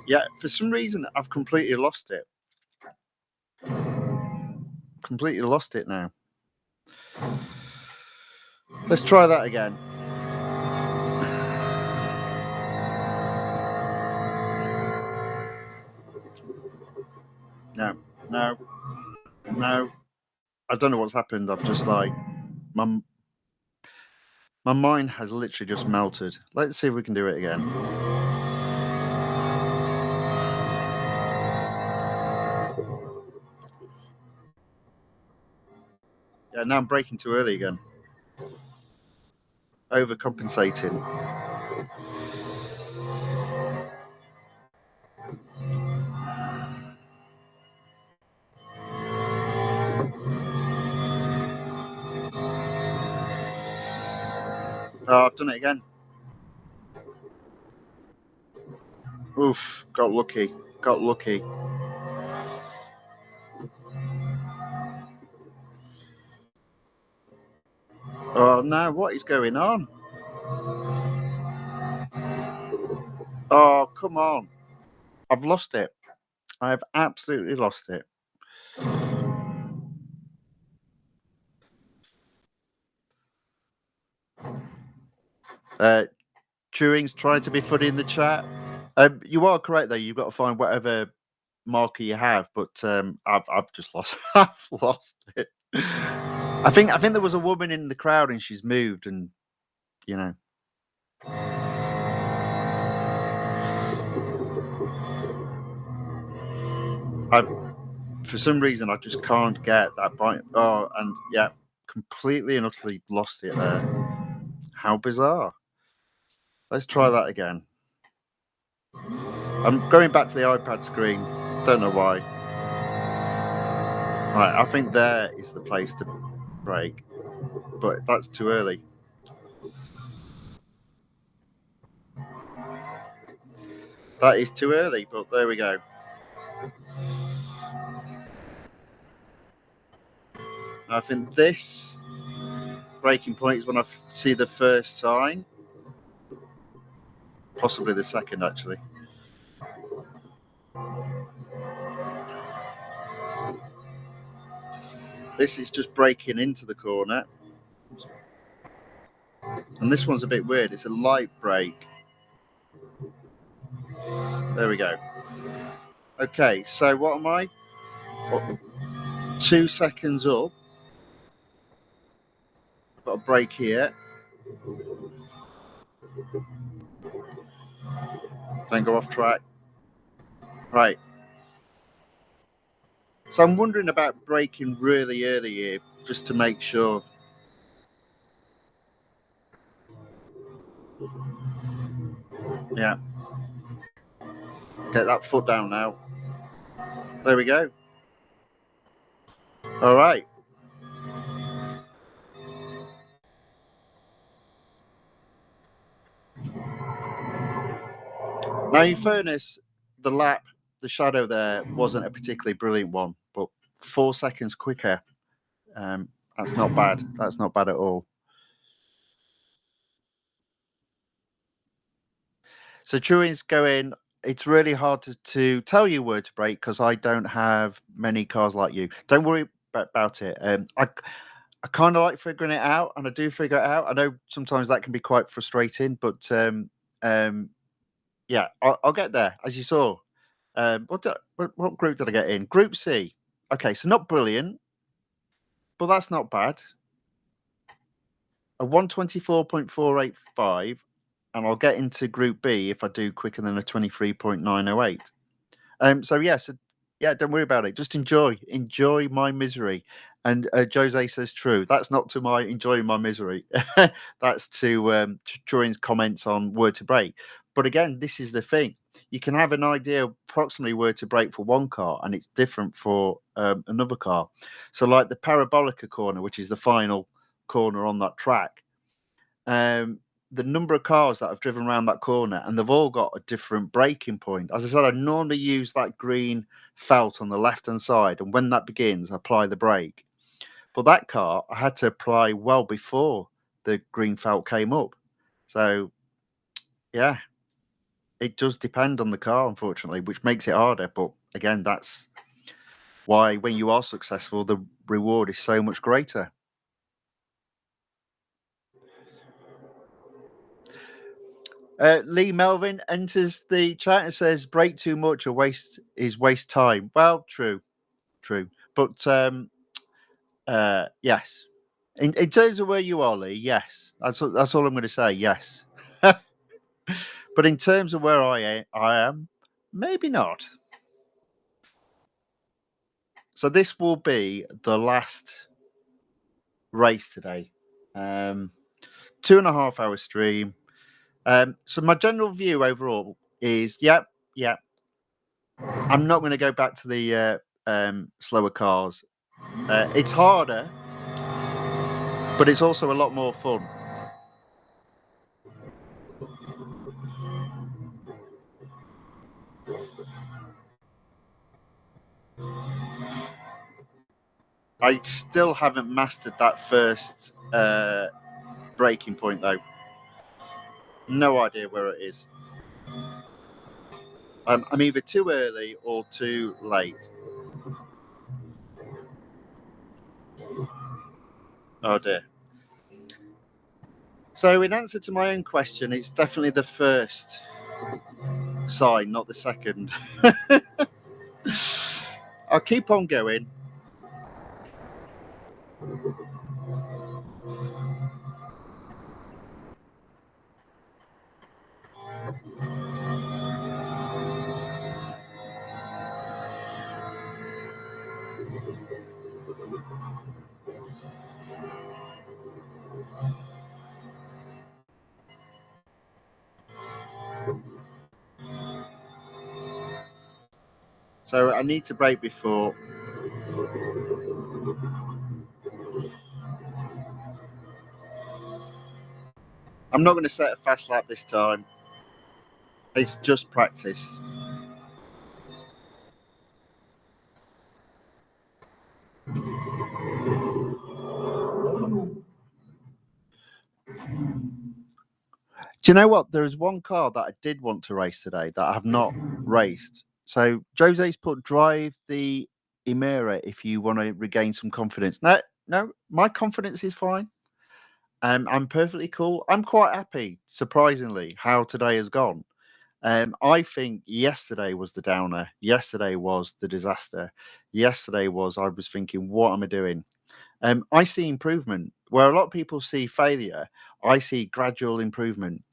Yeah, for some reason, I've completely lost it. Completely lost it now. Let's try that again. No. I don't know what's happened. I've just like my mind has literally just melted. Let's see if we can do it again. Yeah, now I'm braking too early again. Overcompensating. Oh, I've done it again. Oof, got lucky. Oh no, what is going on? Oh, come on. I've lost it. I have absolutely lost it. Chewing's trying to be funny in the chat. You are correct though. You've got to find whatever marker you have, but I've just lost. I've lost it. I think there was a woman in the crowd and she's moved, and you know. For some reason, I just can't get that point. Oh, and yeah, completely and utterly lost it there. How bizarre. Let's try that again. I'm going back to the iPad screen. Don't know why. Right, I think there is the place to brake, but that's too early. That is too early, but there we go. I think this braking point is when I see the first sign, possibly the second actually. This is just braking into the corner, and this one's a bit weird. It's a light brake. There we go. Okay, so what am I? 2 seconds up. Got a brake here. Don't go off track. Right. So I'm wondering about braking really early here, just to make sure. Yeah. Get that foot down now. There we go. All right. Now, in fairness, the shadow there wasn't a particularly brilliant one, but 4 seconds quicker. Um, that's not bad. That's not bad at all. So Chewing's going. It's really hard to tell you where to brake because I don't have many cars like you. Don't worry about it. I kind of like figuring it out, and I do figure it out. I know sometimes that can be quite frustrating, but yeah, I'll get there, as you saw. What group did I get in? Group C. Okay, so not brilliant, but that's not bad. A 124.485, and I'll get into Group B if I do quicker than a 23.908. So yeah, don't worry about it. Just enjoy my misery. And Jose says, "True." That's not to my enjoying my misery. That's to Turing's comments on where to brake. But again, this is the thing: you can have an idea approximately where to brake for one car, and it's different for another car. So, like the Parabolica corner, which is the final corner on that track. Um, the number of cars that have driven around that corner, and they've all got a different braking point. As I said, I normally use that green felt on the left hand side, and when that begins, I apply the brake. But that car, I had to apply well before the green felt came up. So, yeah, it does depend on the car, unfortunately, which makes it harder. But again, that's why when you are successful, the reward is so much greater. Lee Melvin enters the chat and says, "Break too much or waste time." Well, true, but yes. In terms of where you are, Lee, yes, that's all I'm going to say. Yes, but in terms of where I am, maybe not. So this will be the last race today. 2.5 hour stream. So my general view overall is, yeah. I'm not going to go back to the slower cars. It's harder, but it's also a lot more fun. I still haven't mastered that first breaking point, though. No idea where it is. I'm either too early or too late. Oh dear. So, in answer to my own question, it's definitely the first sign, not the second. I'll keep on going. So, I need to brake before. I'm not going to set a fast lap this time. It's just practice. Do you know what? There is one car that I did want to race today that I have not raced. So Jose's put drive the Emira if you want to regain some confidence. No, my confidence is fine. I'm perfectly cool. I'm quite happy, surprisingly, how today has gone. I think yesterday was the downer. Yesterday was the disaster. Yesterday was I was thinking, what am I doing? I see improvement where a lot of people see failure, I see gradual improvement.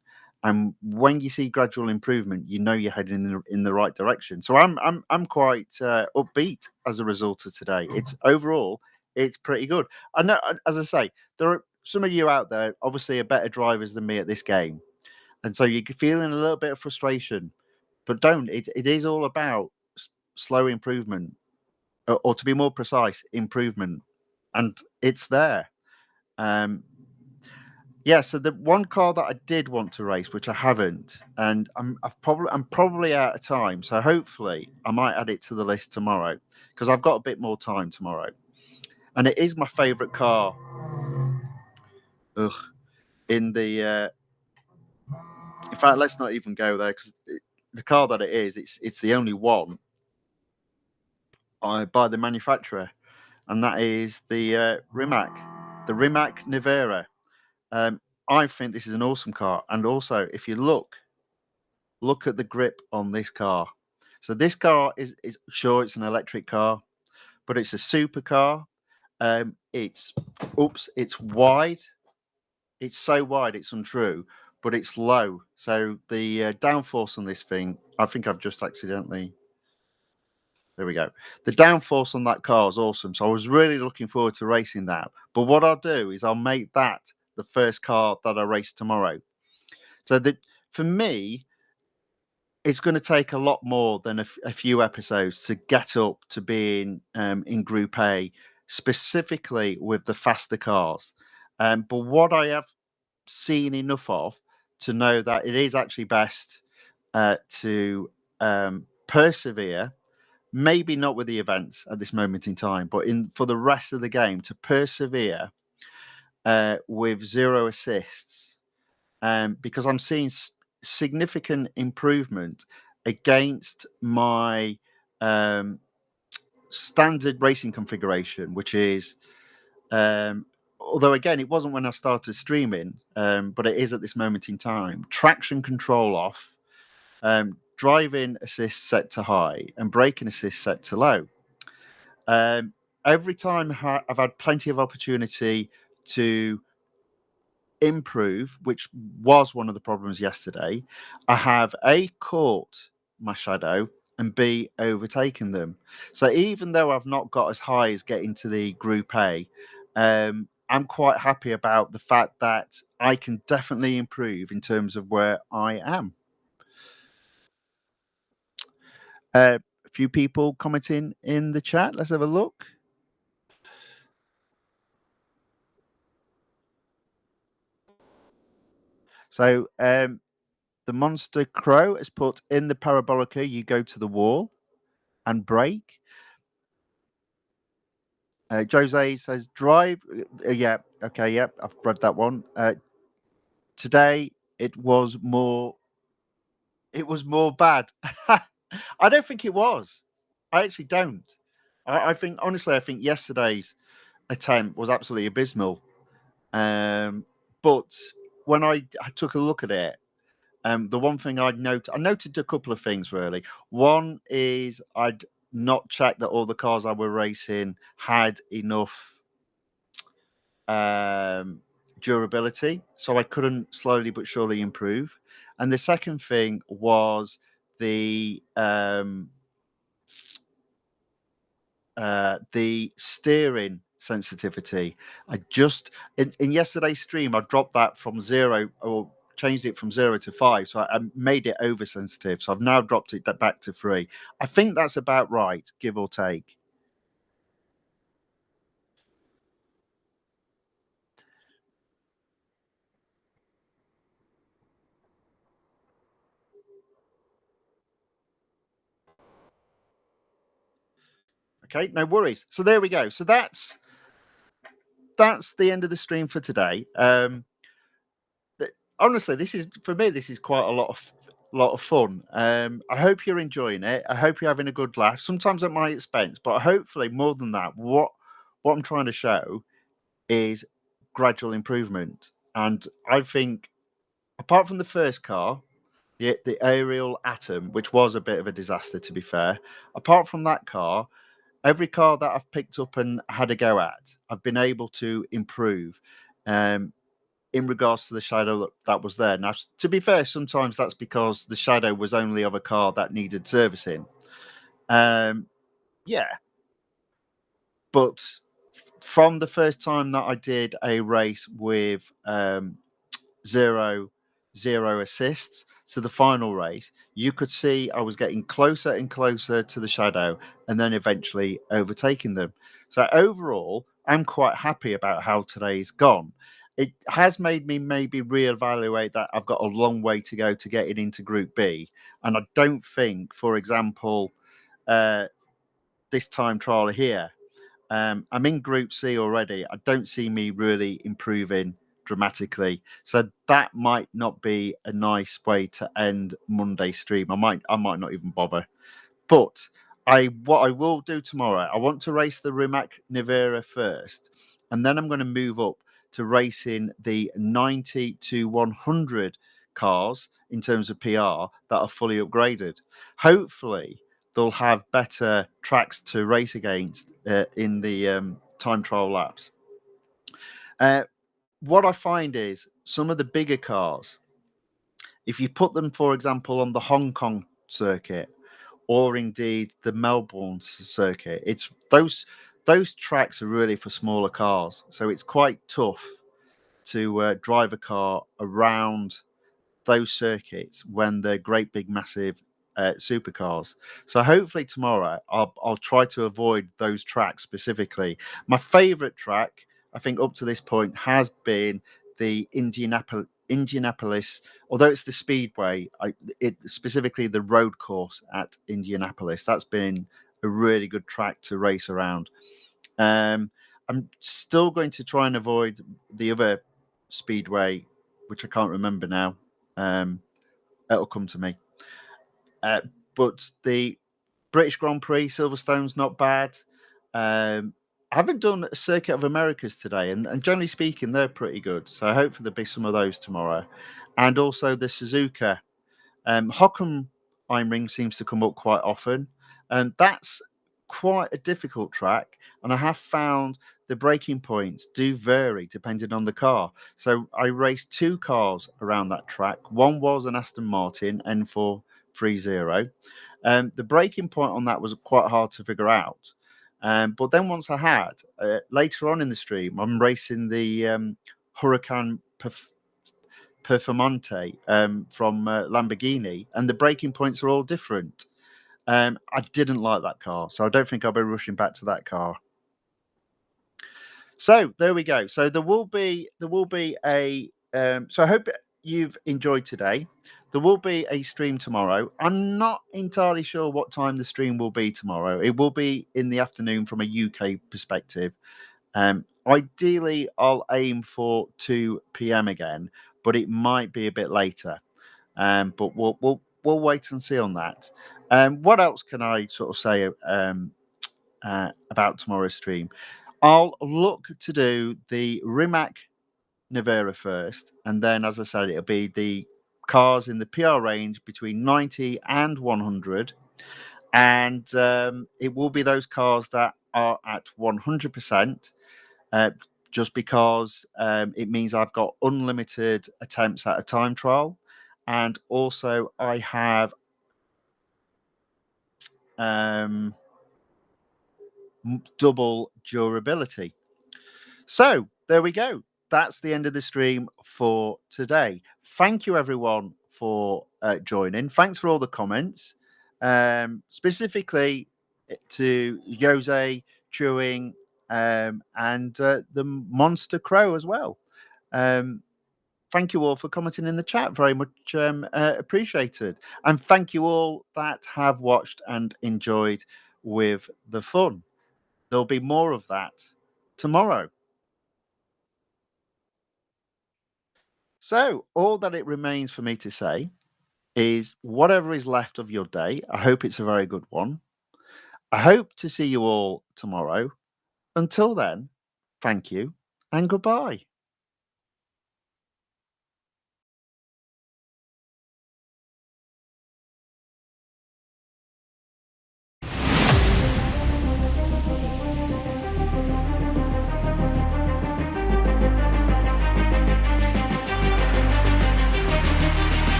And when you see gradual improvement, you know you're heading in the right direction. So I'm quite upbeat as a result of today. It's overall, it's pretty good. I know, as I say, there are some of you out there obviously are better drivers than me at this game, and so you're feeling a little bit of frustration. But don't. It is all about slow improvement, or to be more precise, improvement, and it's there. Um, Yeah, so the one car that I did want to race, which I haven't, and I'm probably out of time. So hopefully I might add it to the list tomorrow because I've got a bit more time tomorrow. And it is my favourite car. Ugh, in the in fact, let's not even go there because the car that it is, it's the only one by the manufacturer, and that is the Rimac Nevera. Um, I think this is an awesome car, and also if you look at the grip on this car. So this car is sure it's an electric car, but it's a supercar. It's it's wide. It's so wide, it's untrue, but it's low. So the downforce on this thing, I think I've just accidentally. There we go. The downforce on that car is awesome. So I was really looking forward to racing that. But what I'll do is I'll make that the first car that I race tomorrow. So that for me, it's going to take a lot more than a few episodes to get up to being in Group A, specifically with the faster cars. But what I have seen enough of to know that it is actually best to persevere. Maybe not with the events at this moment in time, but in for the rest of the game to persevere with zero assists, because I'm seeing significant improvement against my um, standard racing configuration, which is, although again, it wasn't when I started streaming, but it is at this moment in time. Traction control off, driving assist set to high, and braking assist set to low. Um, every time I've had plenty of opportunity to improve, which was one of the problems yesterday, I have A, caught my shadow, and B, overtaken them. So even though I've not got as high as getting to the Group A, I'm quite happy about the fact that I can definitely improve in terms of where I am. A few people commenting in the chat. Let's have a look. So the Monster Crow has put in the parabolica, you go to the wall and brake. Jose says drive. Yeah, okay, yep, I've read that one. Today it was more. It was more bad. I don't think it was. I actually don't. I think honestly, I think yesterday's attempt was absolutely abysmal. But when I took a look at it, the one thing I noted a couple of things really. One is I'd not checked that all the cars I were racing had enough durability, so I couldn't slowly but surely improve. And the second thing was the steering sensitivity. I just in yesterday's stream I dropped that from 0 or changed it from 0 to 5, so I made it oversensitive. So I've now dropped it back to 3. I think that's about right, give or take. Okay, no worries. So there we go. So that's the end of the stream for today. Honestly, this is for me. This is quite a lot of fun. I hope you're enjoying it. I hope you're having a good laugh. Sometimes at my expense, but hopefully more than that. What I'm trying to show is gradual improvement, and I think apart from the first car, the aerial Atom, which was a bit of a disaster to be fair. Apart from that car, every car that I've picked up and had a go at, I've been able to improve. um, in regards to the shadow that was there. Now, to be fair, sometimes that's because the shadow was only of a car that needed servicing. Um, yeah, but from the first time that I did a race with zero zero assists to the final race, you could see I was getting closer and closer to the shadow and then eventually overtaking them. So overall, I'm quite happy about how today's gone. It has made me maybe reevaluate that I've got a long way to go to getting into Group B. And I don't think, for example, uh, this time trial here, I'm in Group C already. I don't see me really improving dramatically, so that might not be a nice way to end Monday's stream. I might not even bother. But what I will do tomorrow, I want to race the Rimac Nevera first, and then I'm going to move up to racing the 90 to 100 cars in terms of PR that are fully upgraded. Hopefully, they'll have better tracks to race against in the time trial laps. Uh, what I find is some of the bigger cars, if you put them, for example, on the Hong Kong circuit, or indeed the Melbourne circuit. It's those tracks are really for smaller cars, so it's quite tough to drive a car around those circuits when they're great big massive supercars. So hopefully tomorrow I'll try to avoid those tracks specifically. My favourite track, I think up to this point, has been the Indianapolis. Although it's the speedway, it specifically the road course at Indianapolis. That's been a really good track to race around. Um, I'm still going to try and avoid the other speedway, which I can't remember now. Um, it'll come to me. Uh, but the British Grand Prix, Silverstone's not bad. I haven't done a Circuit of Americas today, and generally speaking, they're pretty good. So hopefully there'll be some of those tomorrow. And also the Suzuka. Hockenheimring seems to come up quite often, and that's quite a difficult track. And I have found the braking points do vary depending on the car. So I raced two cars around that track. One was an Aston Martin N430. The braking point on that was quite hard to figure out. But then once I had, later on in the stream, I'm racing the Huracan Performante from Lamborghini, and the braking points are all different. I didn't like that car, so I don't think I'll be rushing back to that car. So there we go. So there will be a. So I hope you've enjoyed today. There will be a stream tomorrow. I'm not entirely sure what time the stream will be tomorrow. It will be in the afternoon from a UK perspective. Ideally, I'll aim for 2 p.m. again, but it might be a bit later. But we'll wait and see on that. What else can I sort of say about tomorrow's stream? I'll look to do the Rimac Nevera first, and then, as I said, it'll be the cars in the PR range between 90 and 100, and it will be those cars that are at 100%. Uh, just because it means I've got unlimited attempts at a time trial, and also I have um, double durability. So there we go. That's the end of the stream for today. Thank you, everyone, for joining. Thanks for all the comments, specifically to Jose, Chewing, and the Monster Crow as well. Thank you all for commenting in the chat. Very much appreciated. And thank you all that have watched and enjoyed with the fun. There'll be more of that tomorrow. So, all that it remains for me to say is whatever is left of your day, I hope it's a very good one. I hope to see you all tomorrow. Until then, thank you and goodbye.